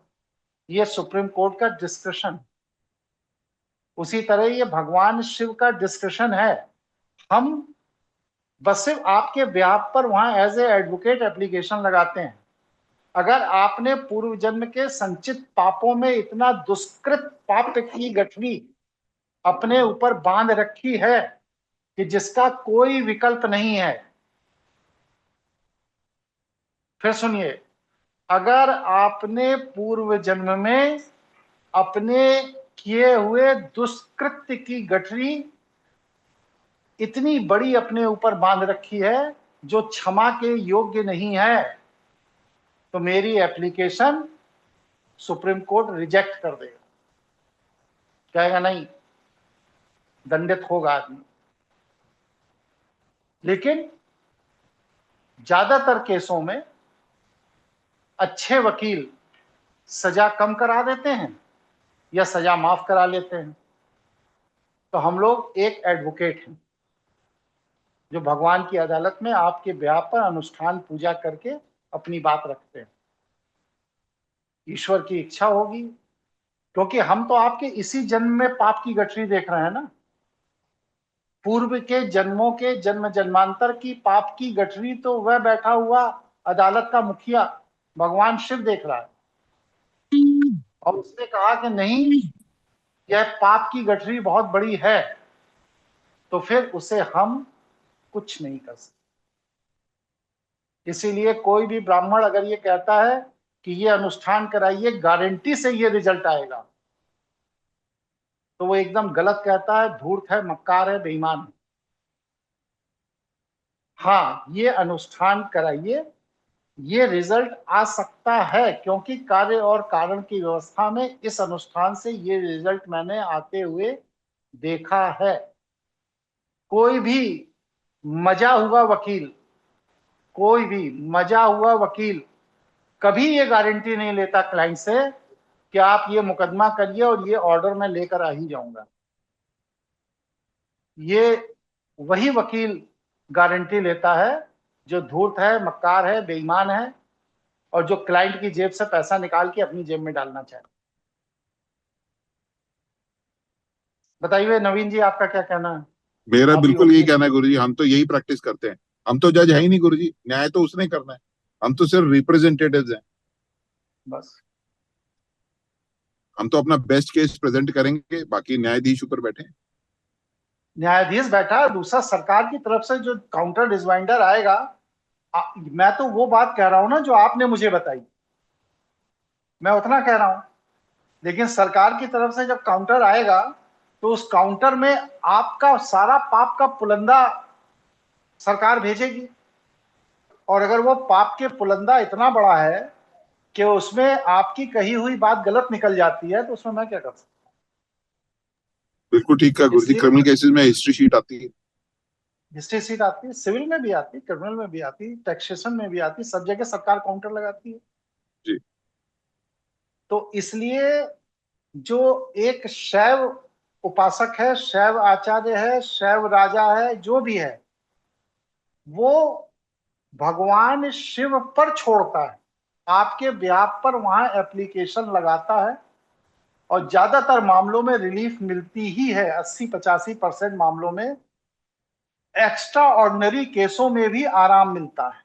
ये सुप्रीम कोर्ट का डिस्क्रिशन। उसी तरह ये भगवान शिव का डिस्क्रिशन है। हम बस सिर्फ आपके ब्याह पर वहां एज ए एडवोकेट एप्लीकेशन लगाते हैं। अगर आपने पूर्व जन्म के संचित पापों में इतना दुष्कृत पाप की गठरी अपने ऊपर बांध रखी है कि जिसका कोई विकल्प नहीं है, फिर सुनिए, अगर आपने पूर्व जन्म में अपने किए हुए दुष्कृत्य की गठरी इतनी बड़ी अपने ऊपर बांध रखी है जो क्षमा के योग्य नहीं है, तो मेरी एप्लीकेशन सुप्रीम कोर्ट रिजेक्ट कर देगा, कहेगा नहीं, दंडित होगा आदमी। लेकिन ज्यादातर केसों में अच्छे वकील सजा कम करा देते हैं या सजा माफ करा लेते हैं। तो हम लोग एक एडवोकेट हैं जो भगवान की अदालत में आपके ब्याह पर अनुष्ठान पूजा करके अपनी बात रखते हैं। ईश्वर की इच्छा होगी, क्योंकि हम तो आपके इसी जन्म में पाप की गठरी देख रहे हैं ना। पूर्व के जन्मों के जन्म जन्मांतर की पाप की गठरी तो वह बैठा हुआ अदालत का मुखिया भगवान शिव देख रहा है, और उसने कहा कि नहीं, यह पाप की गठरी बहुत बड़ी है, तो फिर उसे हम कुछ नहीं कर सकते। इसीलिए कोई भी ब्राह्मण अगर ये कहता है कि ये अनुष्ठान कराइए, गारंटी से ये रिजल्ट आएगा, तो वो एकदम गलत कहता है, धूर्त है, मक्कार है, बेईमान है। हाँ, ये अनुष्ठान कराइए, ये रिजल्ट आ सकता है, क्योंकि कार्य और कारण की व्यवस्था में इस अनुष्ठान से ये रिजल्ट मैंने आते हुए देखा है। कोई भी मजा हुआ वकील, कोई भी मजा हुआ वकील कभी ये गारंटी नहीं लेता क्लाइंट से कि आप ये मुकदमा करिए और ये ऑर्डर मैं लेकर आ ही जाऊंगा। ये वही वकील गारंटी लेता है जो धूर्त है, मक्कार है, बेईमान है और जो क्लाइंट की जेब से पैसा निकाल के अपनी जेब में डालना चाहे। बताइए नवीन जी, आपका क्या कहना है? मेरा आप भी बिल्कुल यही वकील कहना है गुरुजी, हम तो यही प्रैक्टिस करते हैं। हम तो जज है ही नहीं गुरुजी, न्याय तो उसने करना है, हम तो सिर्फ रिप्रेजेंटेटिव्स हैं। बस हम तो अपना बेस्ट केस प्रेजेंट करेंगे, बाकी न्यायाधीश ऊपर बैठे हैं। न्यायाधीश बैठा है, दूसरा सरकार की तरफ से जो काउंटर डिजवाइंडर आएगा। मैं तो वो बात कह रहा हूं ना जो आपने मुझे बताई, मैं उतना कह रहा हूं। लेकिन सरकार की तरफ से जब काउंटर आएगा तो उस काउंटर में आपका सारा पाप का पुलंदा सरकार भेजेगी, और अगर वो पाप के पुलंदा इतना बड़ा है कि उसमें आपकी कही हुई बात गलत निकल जाती है, तो उसमें मैं क्या कर सकता हूँ? बिल्कुल ठीक है गुरुजी, इसलिए क्रिमिनल केसेस में हिस्ट्री शीट आती है। हिस्ट्री सीट आती है, सिविल में भी आती है, क्रिमिनल में भी आती है, टैक्सेशन में भी आती है, सब जगह सरकार काउंटर लगाती है। जी। तो इसलिए जो एक शैव उपासक है, शैव आचार्य है, शैव राजा है, जो भी है, वो भगवान शिव पर छोड़ता है, आपके ब्याह पर वहां एप्लीकेशन लगाता है, और ज्यादातर मामलों में रिलीफ मिलती ही है। 80-85% मामलों में, एक्स्ट्रा ऑर्डिनरी केसों में भी आराम मिलता है।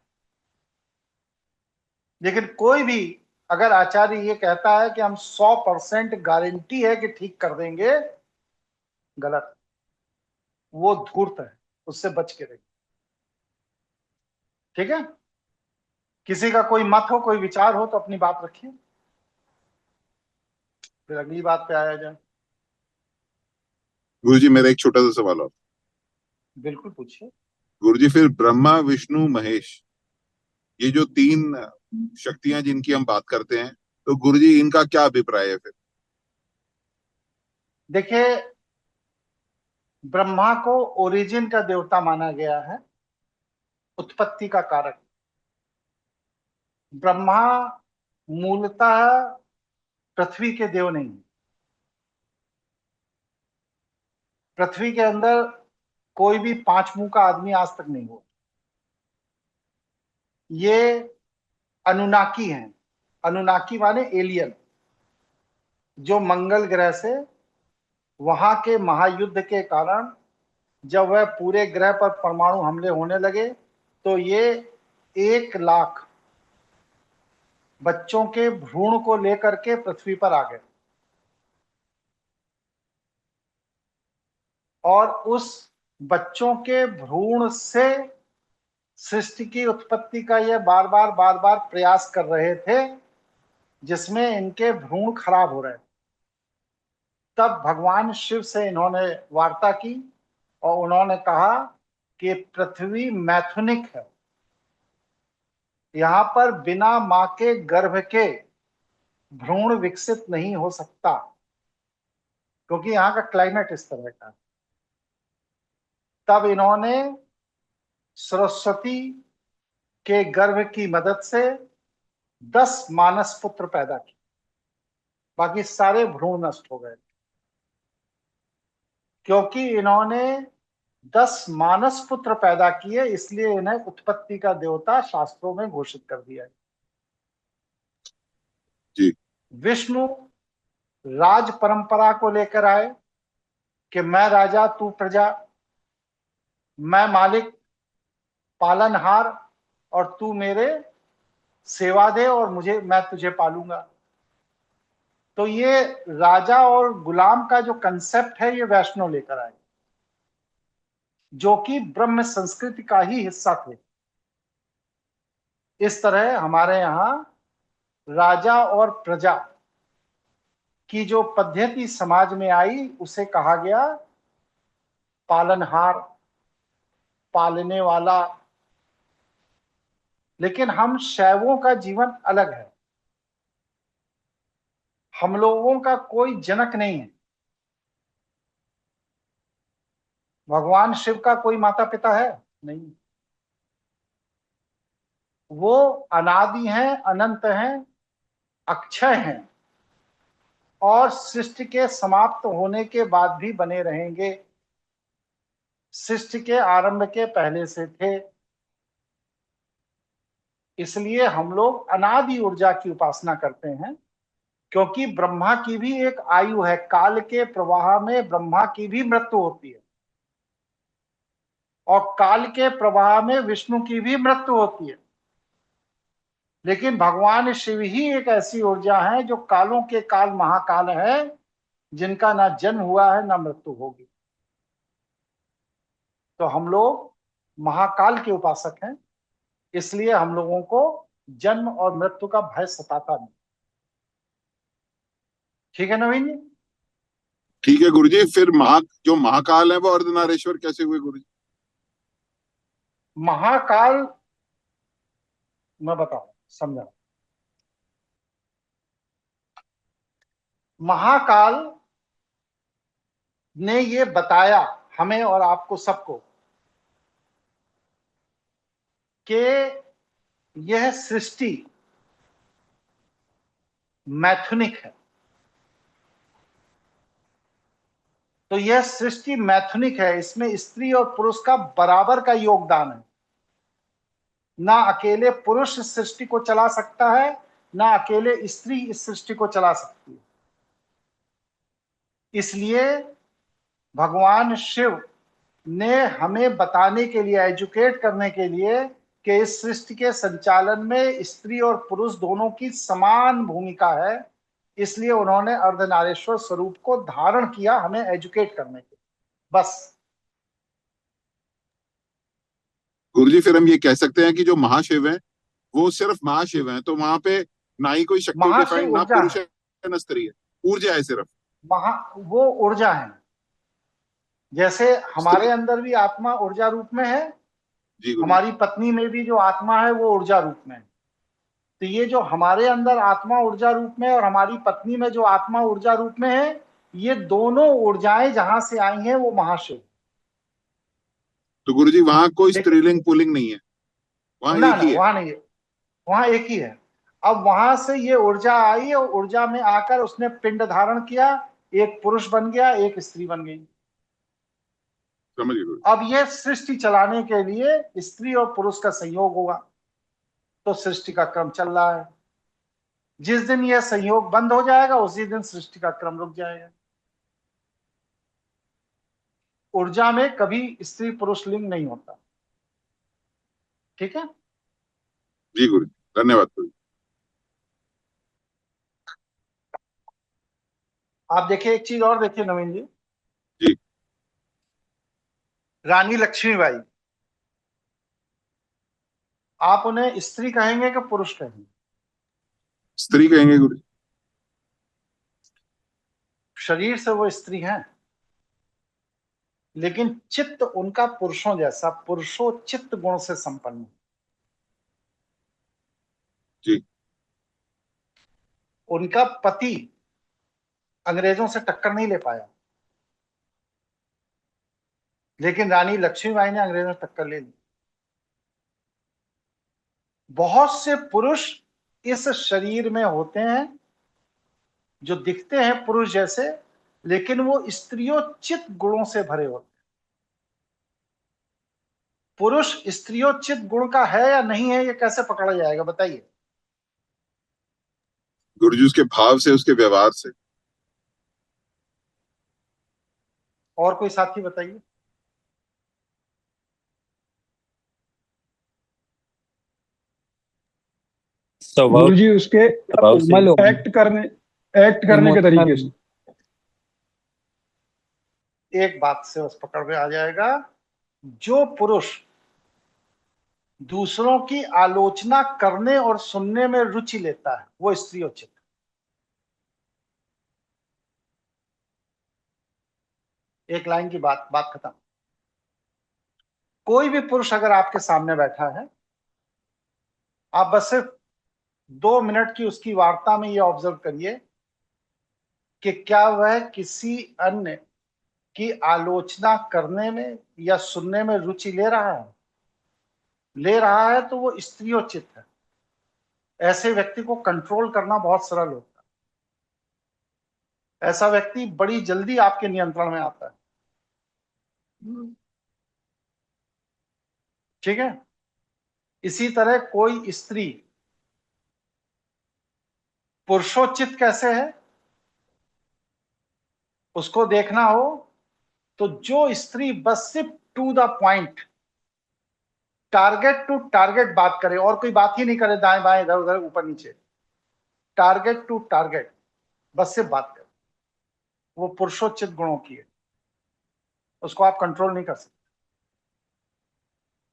लेकिन कोई भी अगर आचार्य ये कहता है कि हम 100% गारंटी है कि ठीक कर देंगे, गलत, वो धूर्त है, उससे बच के रहिए। ठीक है, किसी का कोई मत हो, कोई विचार हो तो अपनी बात रखिए, फिर अगली बात पे आया जाए। गुरुजी मेरा एक छोटा सा सवाल और। बिल्कुल पूछिए। गुरुजी फिर ब्रह्मा विष्णु महेश, ये जो तीन शक्तियां जिनकी हम बात करते हैं, तो गुरुजी इनका क्या अभिप्राय है फिर? देखिए, ब्रह्मा को ओरिजिन का देवता माना गया है, उत्पत्ति का कारक। ब्रह्मा मूलतः पृथ्वी के देव नहीं। पृथ्वी के अंदर कोई भी 5 मुंह का आदमी आज तक नहीं हुआ। ये अनुनाकी हैं। अनुनाकी माने एलियन, जो मंगल ग्रह से, वहां के महायुद्ध के कारण जब वह पूरे ग्रह पर परमाणु हमले होने लगे, तो ये 1 लाख बच्चों के भ्रूण को लेकर के पृथ्वी पर आ गए, और उस बच्चों के भ्रूण से सृष्टि की उत्पत्ति का ये बार बार प्रयास कर रहे थे, जिसमें इनके भ्रूण खराब हो रहे। तब भगवान शिव से इन्होंने वार्ता की और उन्होंने कहा कि पृथ्वी मैथुनिक है, यहां पर बिना मां के गर्भ के भ्रूण विकसित नहीं हो सकता, क्योंकि यहां का क्लाइमेट इस तरह का। तब इन्होंने सरस्वती के गर्भ की मदद से 10 मानस पुत्र पैदा किए, बाकी सारे भ्रूण नष्ट हो गए, क्योंकि इन्होंने 10 मानस पुत्र पैदा किए, इसलिए इन्हें उत्पत्ति का देवता शास्त्रों में घोषित कर दिया है। जी। विष्णु राज परंपरा को लेकर आए कि मैं राजा तू प्रजा, मैं मालिक पालनहार, और तू मेरे सेवा दे और मैं तुझे पालूंगा। तो ये राजा और गुलाम का जो कंसेप्ट है, ये वैष्णव लेकर आए, जो कि ब्रह्म संस्कृति का ही हिस्सा थे। इस तरह हमारे यहाँ राजा और प्रजा की जो पद्धति समाज में आई, उसे कहा गया पालनहार, पालने वाला। लेकिन हम शैवों का जीवन अलग है। हम लोगों का कोई जनक नहीं है। भगवान शिव का कोई माता पिता है? नहीं। वो अनादि हैं, अनंत हैं, अक्षय हैं, और सृष्टि के समाप्त होने के बाद भी बने रहेंगे। सृष्टि के आरंभ के पहले से थे। इसलिए हम लोग अनादि ऊर्जा की उपासना करते हैं, क्योंकि ब्रह्मा की भी एक आयु है। काल के प्रवाह में ब्रह्मा की भी मृत्यु होती है, और काल के प्रवाह में विष्णु की भी मृत्यु होती है। लेकिन भगवान शिव ही एक ऐसी ऊर्जा है जो कालों के काल महाकाल है, जिनका ना जन्म हुआ है ना मृत्यु होगी। तो हम लोग महाकाल के उपासक हैं, इसलिए हम लोगों को जन्म और मृत्यु का भय सताता नहीं। ठीक है नवीन जी? ठीक है गुरुजी, फिर जो महाकाल है वो अर्धनारेश्वर कैसे हुए गुरुजी? महाकाल मैं बताऊं, समझा। महाकाल ने ये बताया हमें और आपको सबको कि यह सृष्टि मैथुनिक है। तो यह सृष्टि मैथुनिक है, इसमें स्त्री और पुरुष का बराबर का योगदान है। ना अकेले पुरुष इस सृष्टि को चला सकता है, ना अकेले स्त्री इस सृष्टि को चला सकती है। इसलिए भगवान शिव ने हमें बताने के लिए, एजुकेट करने के लिए कि इस सृष्टि के संचालन में स्त्री और पुरुष दोनों की समान भूमिका है, इसलिए उन्होंने अर्धनारीश्वर स्वरूप को धारण किया हमें एजुकेट करने के लिए, बस। गुरुजी फिर हम ये कह सकते हैं कि जो महाशिव है वो सिर्फ महाशिव है, तो वहां पे ना ही कोई शक्ति महाशिव डिफाइंड, ना ऊर्जा पुरुष है, है ना स्त्री है, ऊर्जा है सिर्फ। वो ऊर्जा है। जैसे स्त्री, हमारे अंदर भी आत्मा ऊर्जा रूप में है, जी गुरु, हमारी पत्नी में भी जो आत्मा है वो ऊर्जा रूप में है। तो ये जो हमारे अंदर आत्मा ऊर्जा रूप में और हमारी पत्नी में जो आत्मा ऊर्जा रूप में है, ये दोनों ऊर्जाएं जहां से आई हैं वो महाशिव। तो गुरुजी वहां कोई लेकिन स्त्रीलिंग पुल्लिंग नहीं है, वहां ना एक ना, ही है। वहां नहीं है, वहां एक ही है। अब वहां से ये ऊर्जा आई और ऊर्जा में आकर उसने पिंड धारण किया, एक पुरुष बन गया, एक स्त्री बन गई। समझ गए गुरु। अब ये सृष्टि चलाने के लिए स्त्री और पुरुष का संयोग होगा, तो सृष्टि का क्रम चल रहा है। जिस दिन यह संयोग बंद हो जाएगा उसी दिन सृष्टि का क्रम रुक जाएगा। ऊर्जा में कभी स्त्री पुरुष लिंग नहीं होता, ठीक है। जी गुरु, धन्यवाद गुरु। आप देखिए एक चीज और देखिए नवीन जी, जी, रानी लक्ष्मीबाई, आप उन्हें स्त्री कहेंगे कि पुरुष कहेंगे? स्त्री कहेंगे गुरु। शरीर से वो स्त्री हैं, लेकिन चित्त उनका पुरुषों जैसा, पुरुषोचित्त गुण से संपन्न है। जी, उनका पति अंग्रेजों से टक्कर नहीं ले पाया, लेकिन रानी लक्ष्मीबाई ने अंग्रेजों से टक्कर ले ली। बहुत से पुरुष इस शरीर में होते हैं जो दिखते हैं पुरुष जैसे, लेकिन वो स्त्रियोचित गुणों से भरे होते हैं। पुरुष स्त्रियोचित गुण का है या नहीं है, ये कैसे पकड़ा जाएगा बताइए? गुरुजी उसके भाव से, उसके व्यवहार से। और कोई साथी बताइए। स्वभाव, गुरु जी उसके स्वभाव से। कोमल होगी, एक्ट करने के तरीके से। एक बात से बस पकड़ में आ जाएगा, जो पुरुष दूसरों की आलोचना करने और सुनने में रुचि लेता है वो स्त्रियोचित। एक लाइन की बात खत्म। कोई भी पुरुष अगर आपके सामने बैठा है, आप बस सिर्फ 2 मिनट की उसकी वार्ता में ये ऑब्जर्व करिए कि क्या वह किसी अन्य की आलोचना करने में या सुनने में रुचि ले रहा है। ले रहा है तो वो स्त्रियोचित है। ऐसे व्यक्ति को कंट्रोल करना बहुत सरल होता है। ऐसा व्यक्ति बड़ी जल्दी आपके नियंत्रण में आता है, ठीक है। इसी तरह कोई स्त्री पुरुषोचित कैसे है, उसको देखना हो तो जो स्त्री बस सिर्फ to the point, target to target बात करे, और कोई बात ही नहीं करे दाएं बाएं इधर उधर ऊपर नीचे, टारगेट टू टारगेट बस सिर्फ बात करे, वो पुरुषोचित गुणों की है। उसको आप कंट्रोल नहीं कर सकते,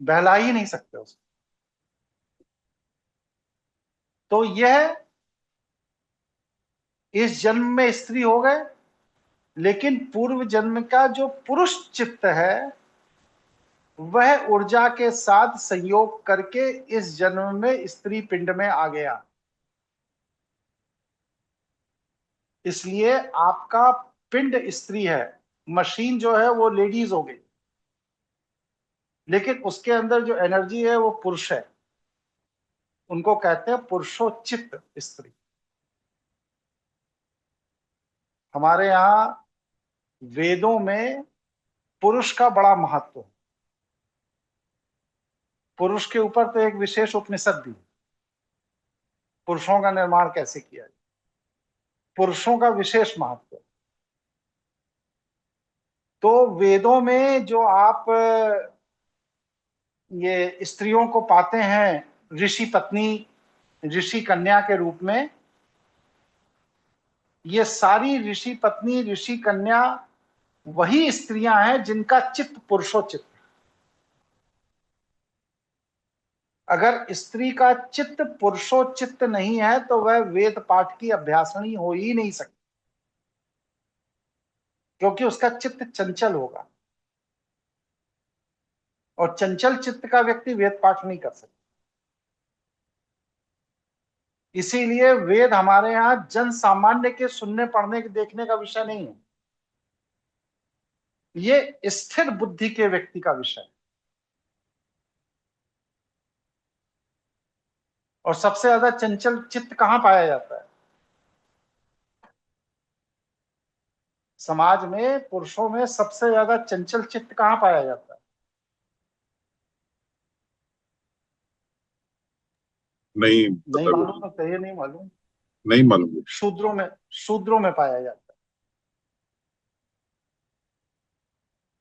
बहला ही नहीं सकते उसको। तो यह इस जन्म में स्त्री हो गए, लेकिन पूर्व जन्म का जो पुरुष चित्त है वह ऊर्जा के साथ संयोग करके इस जन्म में स्त्री पिंड में आ गया। इसलिए आपका पिंड स्त्री है, मशीन जो है वो लेडीज हो गई, लेकिन उसके अंदर जो एनर्जी है वो पुरुष है। उनको कहते हैं पुरुषोचित स्त्री। हमारे यहाँ वेदों में पुरुष का बड़ा महत्व है। पुरुष के ऊपर तो एक विशेष उपनिषद भी है, पुरुषों का निर्माण कैसे किया जाए, पुरुषों का विशेष महत्व है। तो वेदों में जो आप ये स्त्रियों को पाते हैं ऋषि पत्नी, ऋषि कन्या के रूप में, ये सारी ऋषि पत्नी, ऋषि कन्या वही स्त्रियां हैं जिनका चित्त पुरुषोचित। अगर स्त्री का चित्त पुरुषोचित नहीं है तो वह वेद पाठ की अभ्यासनी हो ही नहीं सकती, क्योंकि उसका चित्त चंचल होगा, और चंचल चित्त का व्यक्ति वेद पाठ नहीं कर सकता। इसीलिए वेद हमारे यहाँ जन सामान्य के सुनने पढ़ने के देखने का विषय नहीं है, ये स्थिर बुद्धि के व्यक्ति का विषय है। और सबसे ज्यादा चंचल चित्त कहां पाया जाता है? समाज में पुरुषों में सबसे ज्यादा चंचल चित्त कहां पाया जाता है? नहीं नहीं पता मालूम गुरुजी, है, कहिए नहीं मालूम। नहीं मालूम। शूद्रों में पाया जाता है।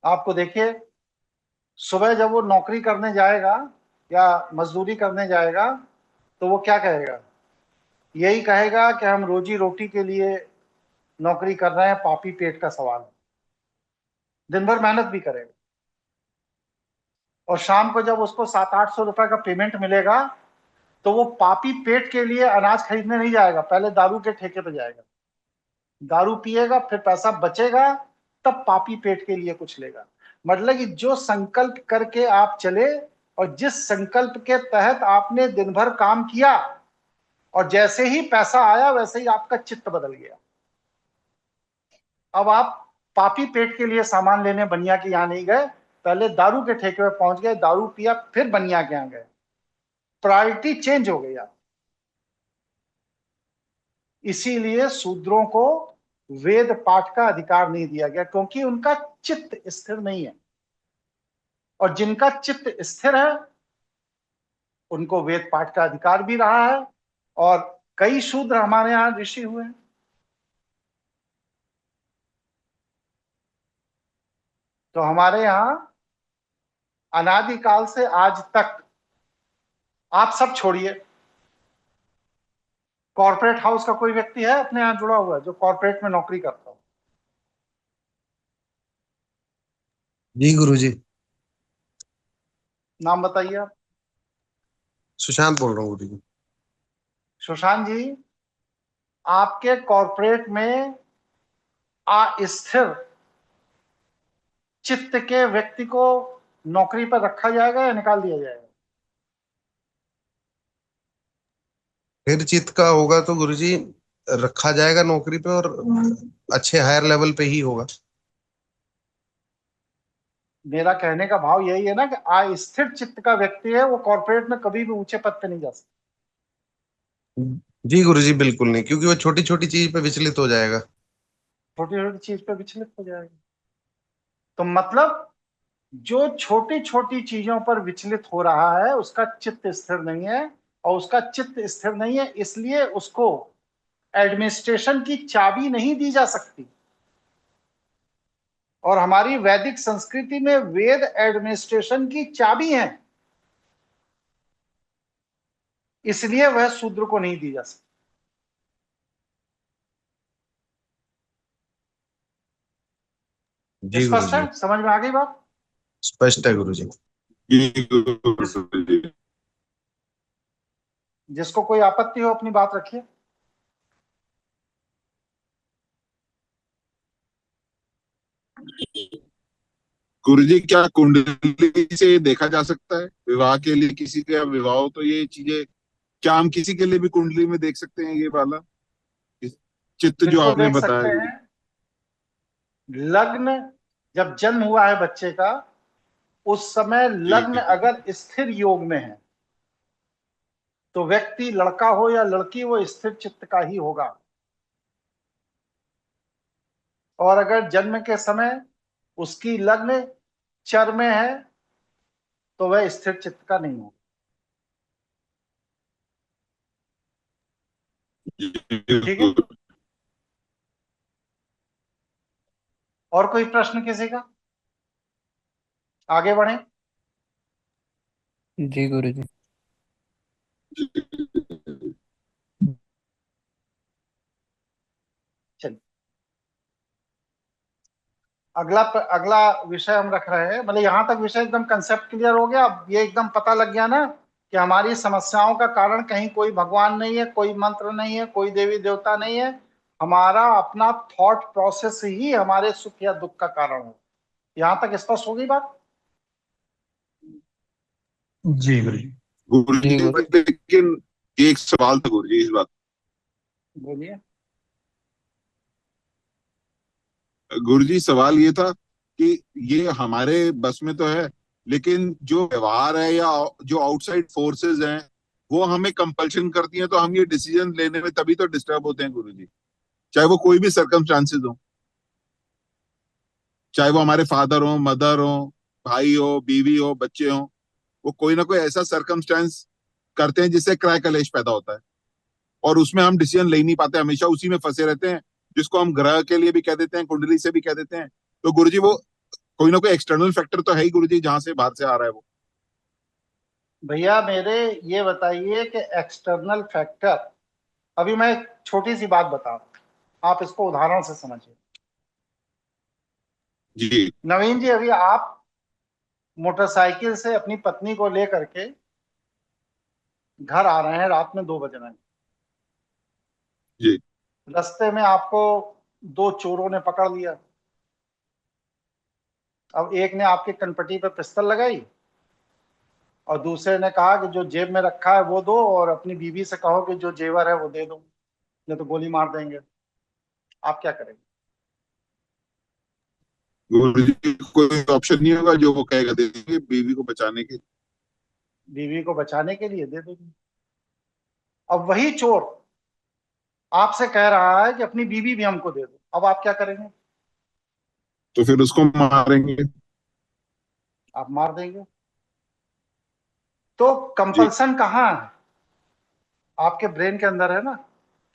आपको देखिए, सुबह जब वो नौकरी करने जाएगा या मजदूरी करने जाएगा तो वो क्या कहेगा? यही कहेगा कि हम रोजी रोटी के लिए नौकरी कर रहे हैं, पापी पेट का सवाल है। दिन भर मेहनत भी करेगा, और शाम को जब उसको 700-800 रुपए का पेमेंट मिलेगा तो वो पापी पेट के लिए अनाज खरीदने नहीं जाएगा, पहले दारू के ठेके पे जाएगा, दारू पिएगा, फिर पैसा बचेगा, तब पापी पेट के लिए कुछ लेगा। मतलब कि जो संकल्प करके आप चले और जिस संकल्प के तहत आपने दिन भर काम किया, और जैसे ही पैसा आया वैसे ही आपका चित्त बदल गया। अब आप पापी पेट के लिए सामान लेने बनिया के यहां नहीं गए, पहले दारू के ठेके पे पहुंच गए, दारू पिया, फिर बनिया के यहां गए। प्रायोरिटी चेंज हो गई आप। इसीलिए शूद्रों को वेद पाठ का अधिकार नहीं दिया गया, क्योंकि उनका चित्त स्थिर नहीं है। और जिनका चित्त स्थिर है उनको वेद पाठ का अधिकार भी रहा है, और कई शूद्र हमारे यहां ऋषि हुए हैं। तो हमारे यहां अनादिकाल से आज तक, आप सब छोड़िए, कॉर्पोरेट हाउस का कोई व्यक्ति है अपने यहां जुड़ा हुआ जो कॉर्पोरेट में नौकरी करता हो? जी गुरुजी। नाम बताइए आप। सुशांत बोल रहा हूँ गुरुजी। सुशांत जी, आपके कॉर्पोरेट में अस्थिर चित्त के व्यक्ति को नौकरी पर रखा जाएगा या निकाल दिया जाएगा? फिर चित्त का होगा तो गुरुजी रखा जाएगा नौकरी पे, और अच्छे हायर लेवल पे ही होगा। मेरा कहने का भाव यही है ना कि अस्थिर चित्त का व्यक्ति है वो कॉर्पोरेट में कभी भी ऊंचे पद पे नहीं जा सकता। जी गुरुजी बिल्कुल नहीं, क्योंकि वो छोटी छोटी चीज पे विचलित हो जाएगा। छोटी छोटी चीज पे विचलित हो जाएगा। तो मतलब जो छोटी छोटी चीजों पर विचलित हो रहा है उसका चित्त स्थिर नहीं है, और उसका चित्त स्थिर नहीं है इसलिए उसको एडमिनिस्ट्रेशन की चाबी नहीं दी जा सकती। और हमारी वैदिक संस्कृति में वेद एडमिनिस्ट्रेशन की चाबी है, इसलिए वह शूद्र को नहीं दी जा सकती। जी स्पष्ट गुरुजी। है? समझ में आ गई बात? स्पष्ट है गुरुजी। जी गुरुजी। जिसको कोई आपत्ति हो अपनी बात रखिए। गुरुजी, क्या कुंडली से देखा जा सकता है विवाह के लिए? किसी का विवाह हो तो ये चीजें, क्या हम किसी के लिए भी कुंडली में देख सकते हैं ये वाला चित्त जो बिल्कुल आपने देख बताया सकते गुरु? हैं। लग्न जब जन्म हुआ है बच्चे का, उस समय जी लग्न अगर स्थिर योग में है तो व्यक्ति लड़का हो या लड़की वो स्थिर चित्त का ही होगा। और अगर जन्म के समय उसकी लग्न चर में है तो वह स्थिर चित्त का नहीं होगा। ठीक है, और कोई प्रश्न किसी का? आगे बढ़े। जी गुरुजी। चलिए, अगला विषय हम रख रहे हैं। मतलब यहां तक विषय एकदम कंसेप्ट क्लियर हो गया। अब ये एकदम पता लग गया ना कि हमारी समस्याओं का कारण कहीं कोई भगवान नहीं है, कोई मंत्र नहीं है, कोई देवी देवता नहीं है, हमारा अपना थॉट प्रोसेस ही हमारे सुख या दुख का कारण है। यहां तक स्पष्ट हो गई बात? जी गुरुजी। गुरुजी जी गुरु। लेकिन एक सवाल था गुरुजी इस बात। बोलिए। गुरुजी सवाल ये था कि ये हमारे बस में तो है, लेकिन जो व्यवहार है या जो आउटसाइड फोर्सेस हैं वो हमें कंपल्शन करती हैं, तो हम ये डिसीजन लेने में तभी तो डिस्टर्ब होते हैं गुरुजी। चाहे वो कोई भी सर्कमस्टांसेस हो, चाहे वो हमारे फादर हो, मदर हो, भाई हो, बीवी हो, बच्चे हो, वो कोई ना कोई ऐसा सर्कमस्टांस करते हैं जिससे क्रय कलेश पैदा होता है और उसमें हम डिसीजन ले नहीं पाते, हमेशा उसी में फंसे रहते हैं, जिसको हम ग्रह के लिए भी कह देते हैं, कुंडली से भी कह देते हैं। तो गुरुजी वो कोई ना कोई एक्सटर्नल फैक्टर तो है ही गुरुजी, जहां से बाहर से आ रहा है वो। भैया मेरे, ये बताइए कि एक्सटर्नल फैक्टर, अभी मैं एक छोटी सी बात बता रहा हूं, आप इसको उदाहरण से समझिए। जी नवीन जी, अभी आप मोटरसाइकिल से अपनी पत्नी को लेकर के घर आ रहे हैं, रात में 2 बज रहे हैं। जी रास्ते में आपको 2 चोरों ने पकड़ लिया। अब एक ने आपके कनपटी पे पिस्तौल लगाई और दूसरे ने कहा कि जो जेब में रखा है वो दो, और अपनी बीवी से कहो कि जो जेवर है वो दे दो, नहीं तो गोली मार देंगे। आप क्या करेंगे? गुरुजी कोई ऑप्शन नहीं होगा जो वो कहेगा दे देंगे बीवी को बचाने के। बीवी को बचाने के लिए दे दो। अब वही चोर आपसे कह रहा है कि अपनी बीवी भी हमको दे दो, अब आप क्या करेंगे? तो फिर उसको मारेंगे। आप मार देंगे। तो जी कंपल्सन कहाँ है? आपके ब्रेन के अंदर है ना।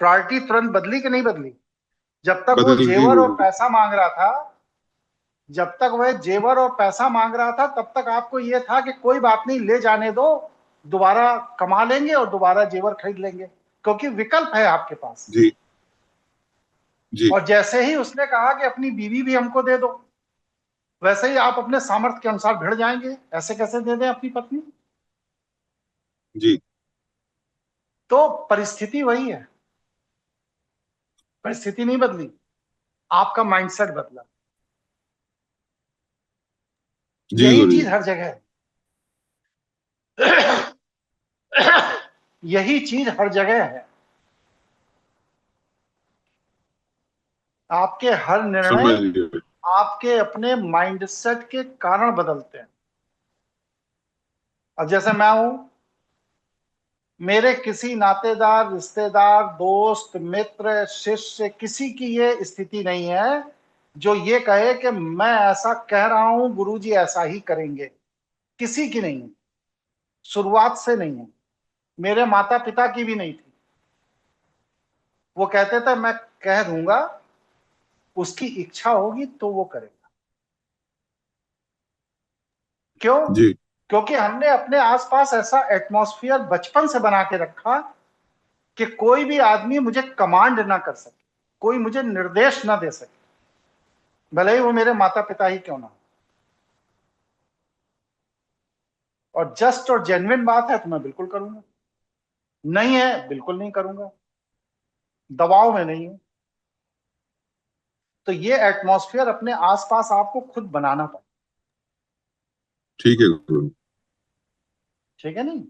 प्रायोरिटी तुरंत बदली कि नहीं बदली? जब तक वो बदल गई जेवर और गुरुजी। पैसा मांग रहा था, जब तक वह जेवर और पैसा मांग रहा था, तब तक आपको यह था कि कोई बात नहीं, ले जाने दो, दोबारा कमा लेंगे और दोबारा जेवर खरीद लेंगे, क्योंकि विकल्प है आपके पास। जी जी और जैसे ही उसने कहा कि अपनी बीवी भी हमको दे दो, वैसे ही आप अपने सामर्थ्य के अनुसार भिड़ जाएंगे। ऐसे कैसे दे दें अपनी पत्नी? जी तो परिस्थिति वही है, परिस्थिति नहीं बदली, आपका माइंडसेट बदला। जी यही गुरुजी। चीज हर जगह है। यही चीज हर जगह है। आपके हर समझ निर्णय गए। आपके अपने माइंडसेट के कारण बदलते हैं। अब जैसे मैं हूं, मेरे किसी नातेदार, रिश्तेदार, दोस्त, मित्र, शिष्य, किसी की ये स्थिति नहीं है जो ये कहे कि मैं ऐसा कह रहा हूं, गुरुजी ऐसा ही करेंगे। किसी की नहीं है, शुरुआत से नहीं है। मेरे माता पिता की भी नहीं थी। वो कहते थे मैं कह दूंगा, उसकी इच्छा होगी तो वो करेगा। क्यों? जी क्योंकि हमने अपने आसपास ऐसा एटमॉस्फेयर बचपन से बना के रखा कि कोई भी आदमी मुझे कमांड ना कर सके, कोई मुझे निर्देश ना दे सके, भले ही वो मेरे माता पिता ही क्यों ना हो। और जस्ट और जेन्युइन बात है तो मैं बिल्कुल करूंगा, नहीं है बिल्कुल नहीं करूंगा, दबाव में नहीं है। तो ये एटमॉस्फेयर अपने आसपास आपको खुद बनाना पड़ेगा। ठीक है गुरु। ठीक है नहीं?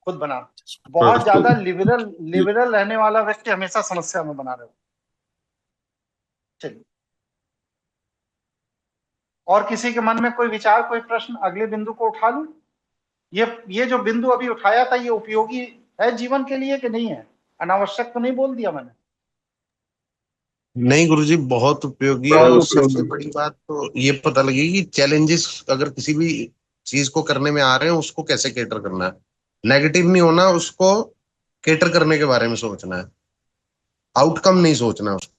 खुद बनाना। बहुत स्पष्ट हो ज्यादा गया। लिबरल जी लिबरल रहने वाला व्यक्ति हमेशा समस्या में बना रहेगा। चलिए, और किसी के मन में कोई विचार, कोई प्रश्न, अगले बिंदु को उठा लूं? ये जो बिंदु अभी उठाया था, ये उपयोगी है जीवन के लिए कि नहीं है? अनावश्यक तो नहीं बोल दिया मैंने? नहीं गुरुजी, बहुत उपयोगी। बहुत और उपयोगी। सबसे बड़ी बात तो ये पता लगी कि चैलेंजेस अगर किसी भी चीज को करने में आ रहे हैं, उसको कैसे केटर करना है। नेगेटिव नहीं होना, उसको केटर करने के बारे में सोचना है, आउटकम नहीं सोचना उसको।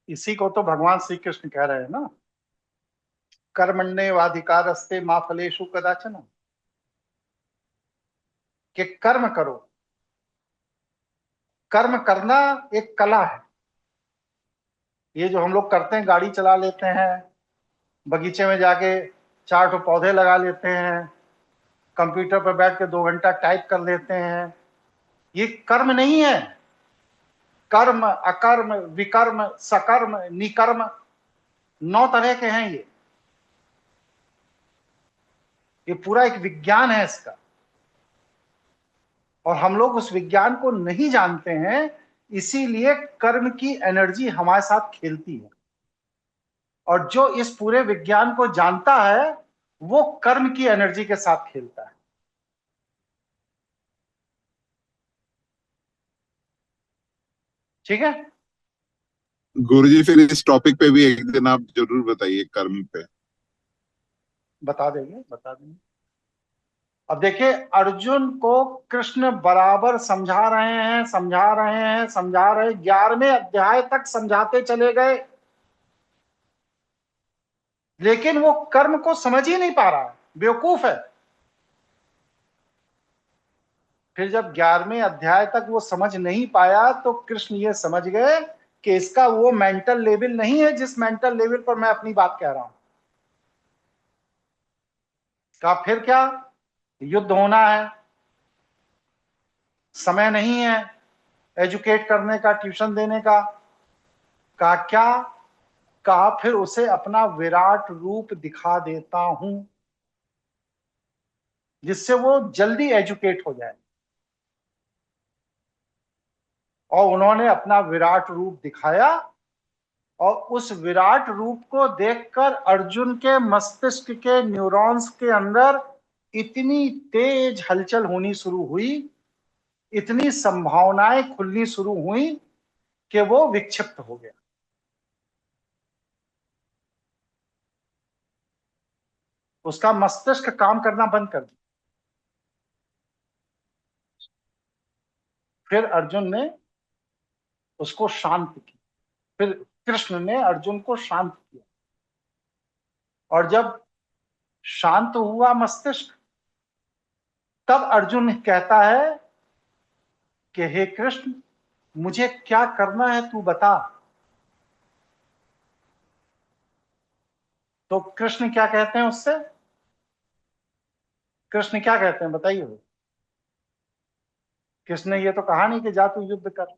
इसी को तो भगवान श्री कृष्ण कह रहे हैं ना, कर्मण्येवाधिकारस्ते मा फलेषु कदाचन, कि कर्म करो। कर्म करना एक कला है। ये जो हम लोग करते हैं, गाड़ी चला लेते हैं, बगीचे में जाके 4 ठो पौधे लगा लेते हैं, कंप्यूटर पर बैठ के 2 घंटा टाइप कर लेते हैं, ये कर्म नहीं है। कर्म, अकर्म, विकर्म, सकर्म, निकर्म, 9 तरह के हैं ये पूरा एक विज्ञान है इसका। और हम लोग उस विज्ञान को नहीं जानते हैं, इसीलिए कर्म की एनर्जी हमारे साथ खेलती है। और जो इस पूरे विज्ञान को जानता है, वो कर्म की एनर्जी के साथ खेलता है। ठीक है? गुरुजी फिर इस टॉपिक पे भी एक दिन आप जरूर बताइए, कर्म पे। बता देंगे, बता देंगे। अब देखिए, अर्जुन को कृष्ण बराबर समझा रहे हैं, समझा रहे हैं, समझा रहे, 11वें अध्याय तक समझाते चले गए, लेकिन वो कर्म को समझ ही नहीं पा रहा है, बेवकूफ है। फिर जब 11वें अध्याय तक वो समझ नहीं पाया, तो कृष्ण ये समझ गए कि इसका वो मेंटल लेवल नहीं है जिस मेंटल लेवल पर मैं अपनी बात कह रहा हूं। कहा फिर क्या, युद्ध होना है, समय नहीं है एजुकेट करने का, ट्यूशन देने का। कहा क्या, कहा फिर उसे अपना विराट रूप दिखा देता हूं, जिससे वो जल्दी एजुकेट हो जाए। और उन्होंने अपना विराट रूप दिखाया, और उस विराट रूप को देखकर अर्जुन के मस्तिष्क के न्यूरॉन्स के अंदर इतनी तेज हलचल होनी शुरू हुई, इतनी संभावनाएं खुलनी शुरू हुई कि वो विक्षिप्त हो गया। उसका मस्तिष्क काम करना बंद कर दिया। फिर अर्जुन ने उसको शांत किया, फिर कृष्ण ने अर्जुन को शांत किया। और जब शांत हुआ मस्तिष्क, तब अर्जुन कहता है कि हे कृष्ण, मुझे क्या करना है तू बता। तो कृष्ण क्या कहते हैं उससे, कृष्ण क्या कहते हैं बताइए। कृष्ण ने ये तो कहा नहीं कि जा तू युद्ध कर,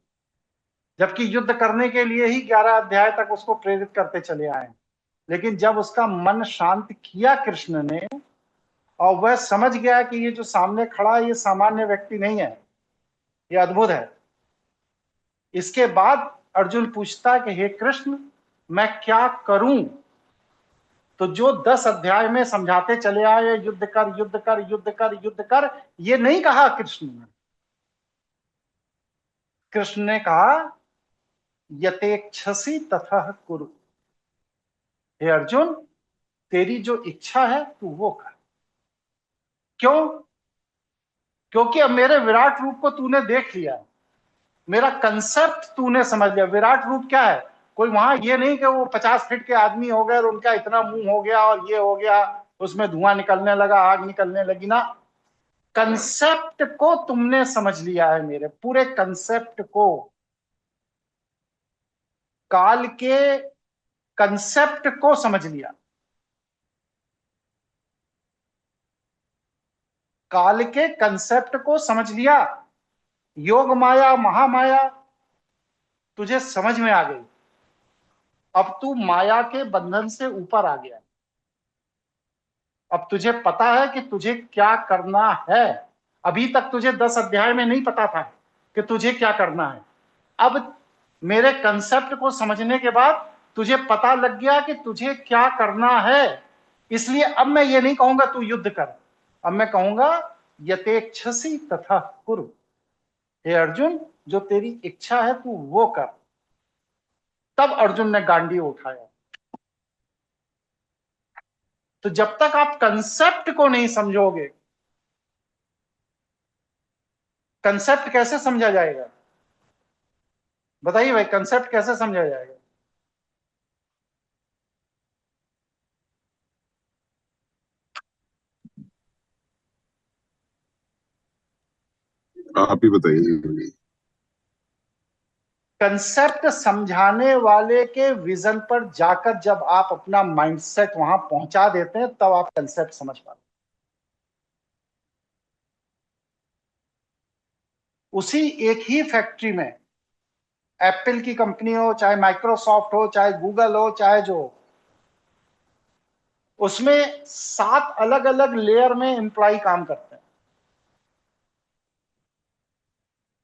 जबकि युद्ध करने के लिए ही 11 अध्याय तक उसको प्रेरित करते चले आए। लेकिन जब उसका मन शांत किया कृष्ण ने, और वह समझ गया कि ये जो सामने खड़ा है ये सामान्य व्यक्ति नहीं है, ये अद्भुत है, इसके बाद अर्जुन पूछता कि हे कृष्ण, मैं क्या करूं। तो जो 10 अध्याय में समझाते चले आए, युद्ध कर, युद्ध कर, युद्ध कर, युद्ध कर, ये नहीं कहा कृष्ण ने। कृष्ण ने कहा यथेच्छसि तथा कुरु। हे अर्जुन, तेरी जो इच्छा है तू वो कर। क्यों? क्योंकि अब मेरे विराट रूप को तूने देख लिया, मेरा कंसेप्ट तूने समझ लिया। विराट रूप क्या है? कोई वहां ये नहीं कि वो 50 फीट के आदमी हो गए और उनका इतना मुंह हो गया और ये हो गया, उसमें धुआं निकलने लगा, आग निकलने लगी ना। कंसेप्ट को तुमने समझ लिया है, मेरे पूरे कंसेप्ट को, काल के कंसेप्ट को समझ लिया। काल के कंसेप्ट को समझ लिया। योग माया, महामाया तुझे समझ में आ गई। अब तू माया के बंधन से ऊपर आ गया। अब तुझे पता है कि तुझे क्या करना है। अभी तक तुझे 10 अध्याय में नहीं पता था कि तुझे क्या करना है। अब मेरे कंसेप्ट को समझने के बाद तुझे पता लग गया कि तुझे क्या करना है। इसलिए अब मैं ये नहीं कहूंगा तू युद्ध कर, अब मैं कहूंगा यथेच्छसि तथा कुरु। हे अर्जुन, जो तेरी इच्छा है तू वो कर। तब अर्जुन ने गांडी उठाया। तो जब तक आप कंसेप्ट को नहीं समझोगे, कंसेप्ट कैसे समझा जाएगा? बताइए भाई, कंसेप्ट कैसे समझा जाएगा? आप ही बताइए। कंसेप्ट समझाने वाले के विजन पर जाकर जब आप अपना माइंडसेट वहां पहुंचा देते हैं, तब आप कंसेप्ट समझ पाते हैं। उसी एक ही फैक्ट्री में, एप्पल की कंपनी हो, चाहे माइक्रोसॉफ्ट हो, चाहे गूगल हो, चाहे जो, उसमें 7 अलग अलग लेयर में एम्प्लॉय काम करते हैं।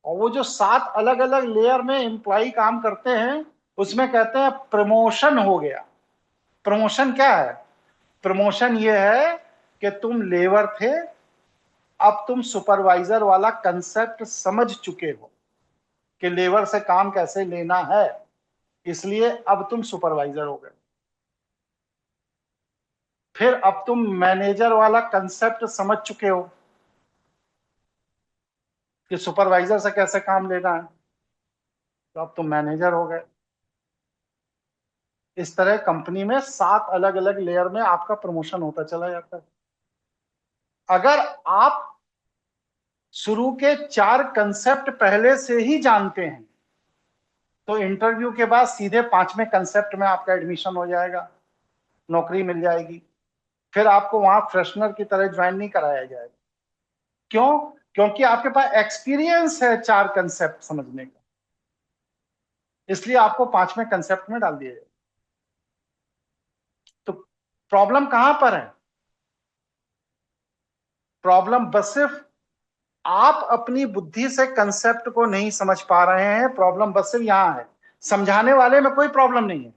और वो जो 7 अलग अलग लेयर में एम्प्लॉय काम करते हैं, उसमें कहते हैं प्रमोशन हो गया। प्रमोशन क्या है? प्रमोशन ये है कि तुम लेबर थे, अब तुम सुपरवाइजर वाला कंसेप्ट समझ चुके हो कि लेबर से काम कैसे लेना है, इसलिए अब तुम सुपरवाइजर हो गए। फिर अब तुम मैनेजर वाला कंसेप्ट समझ चुके हो कि सुपरवाइजर से कैसे काम लेना है, तो अब तुम मैनेजर हो गए। इस तरह कंपनी में 7 अलग अलग लेयर में आपका प्रमोशन होता चला जाता है। अगर आप शुरू के 4 कंसेप्ट पहले से ही जानते हैं, तो इंटरव्यू के बाद सीधे 5वें कंसेप्ट में आपका एडमिशन हो जाएगा, नौकरी मिल जाएगी। फिर आपको वहां फ्रेशनर की तरह ज्वाइन नहीं कराया जाएगा। क्यों? क्योंकि आपके पास एक्सपीरियंस है 4 कंसेप्ट समझने का, इसलिए आपको 5वें कंसेप्ट में डाल दिया जाएगा। तो प्रॉब्लम कहां पर है? प्रॉब्लम बस सिर्फ आप अपनी बुद्धि से कंसेप्ट को नहीं समझ पा रहे हैं। प्रॉब्लम बस सिर्फ यहां है। समझाने वाले में कोई प्रॉब्लम नहीं है।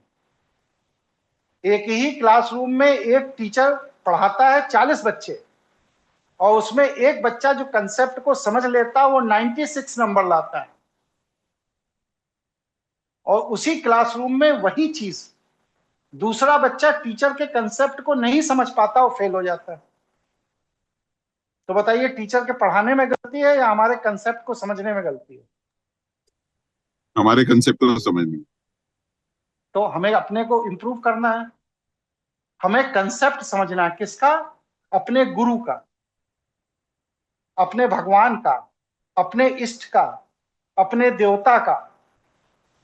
एक ही क्लासरूम में एक टीचर पढ़ाता है 40 बच्चे, और उसमें एक बच्चा जो कंसेप्ट को समझ लेता है वो 96 नंबर लाता है। और उसी क्लासरूम में वही चीज दूसरा बच्चा टीचर के कंसेप्ट को नहीं समझ पाता, वो फेल हो जाता है। तो बताइए, टीचर के पढ़ाने में गलती है या हमारे कंसेप्ट को समझने में गलती है? हमारे कंसेप्ट को समझने। तो हमें अपने को इंप्रूव करना है। हमें कंसेप्ट समझना है। किसका? अपने गुरु का, अपने भगवान का, अपने इष्ट का, अपने देवता का।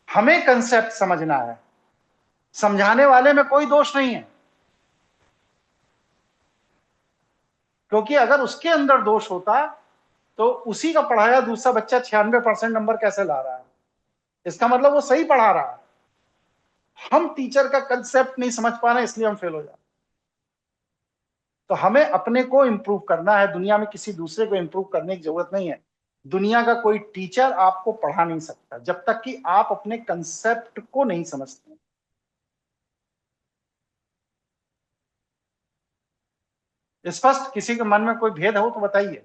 हमें कंसेप्ट समझना है। समझाने वाले में कोई दोष नहीं है, क्योंकि अगर उसके अंदर दोष होता तो उसी का पढ़ाया दूसरा बच्चा 96% नंबर कैसे ला रहा है? इसका मतलब वो सही पढ़ा रहा है। हम टीचर का कंसेप्ट नहीं समझ पा रहे, इसलिए हम फेल हो जाते। तो हमें अपने को इंप्रूव करना है। दुनिया में किसी दूसरे को इंप्रूव करने की जरूरत नहीं है। दुनिया का कोई टीचर आपको पढ़ा नहीं सकता जब तक कि आप अपने कंसेप्ट को नहीं समझते। स्पष्ट? किसी के मन में कोई भेद हो तो बताइए,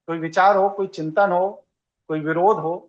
कोई विचार हो, कोई चिंतन हो, कोई विरोध हो।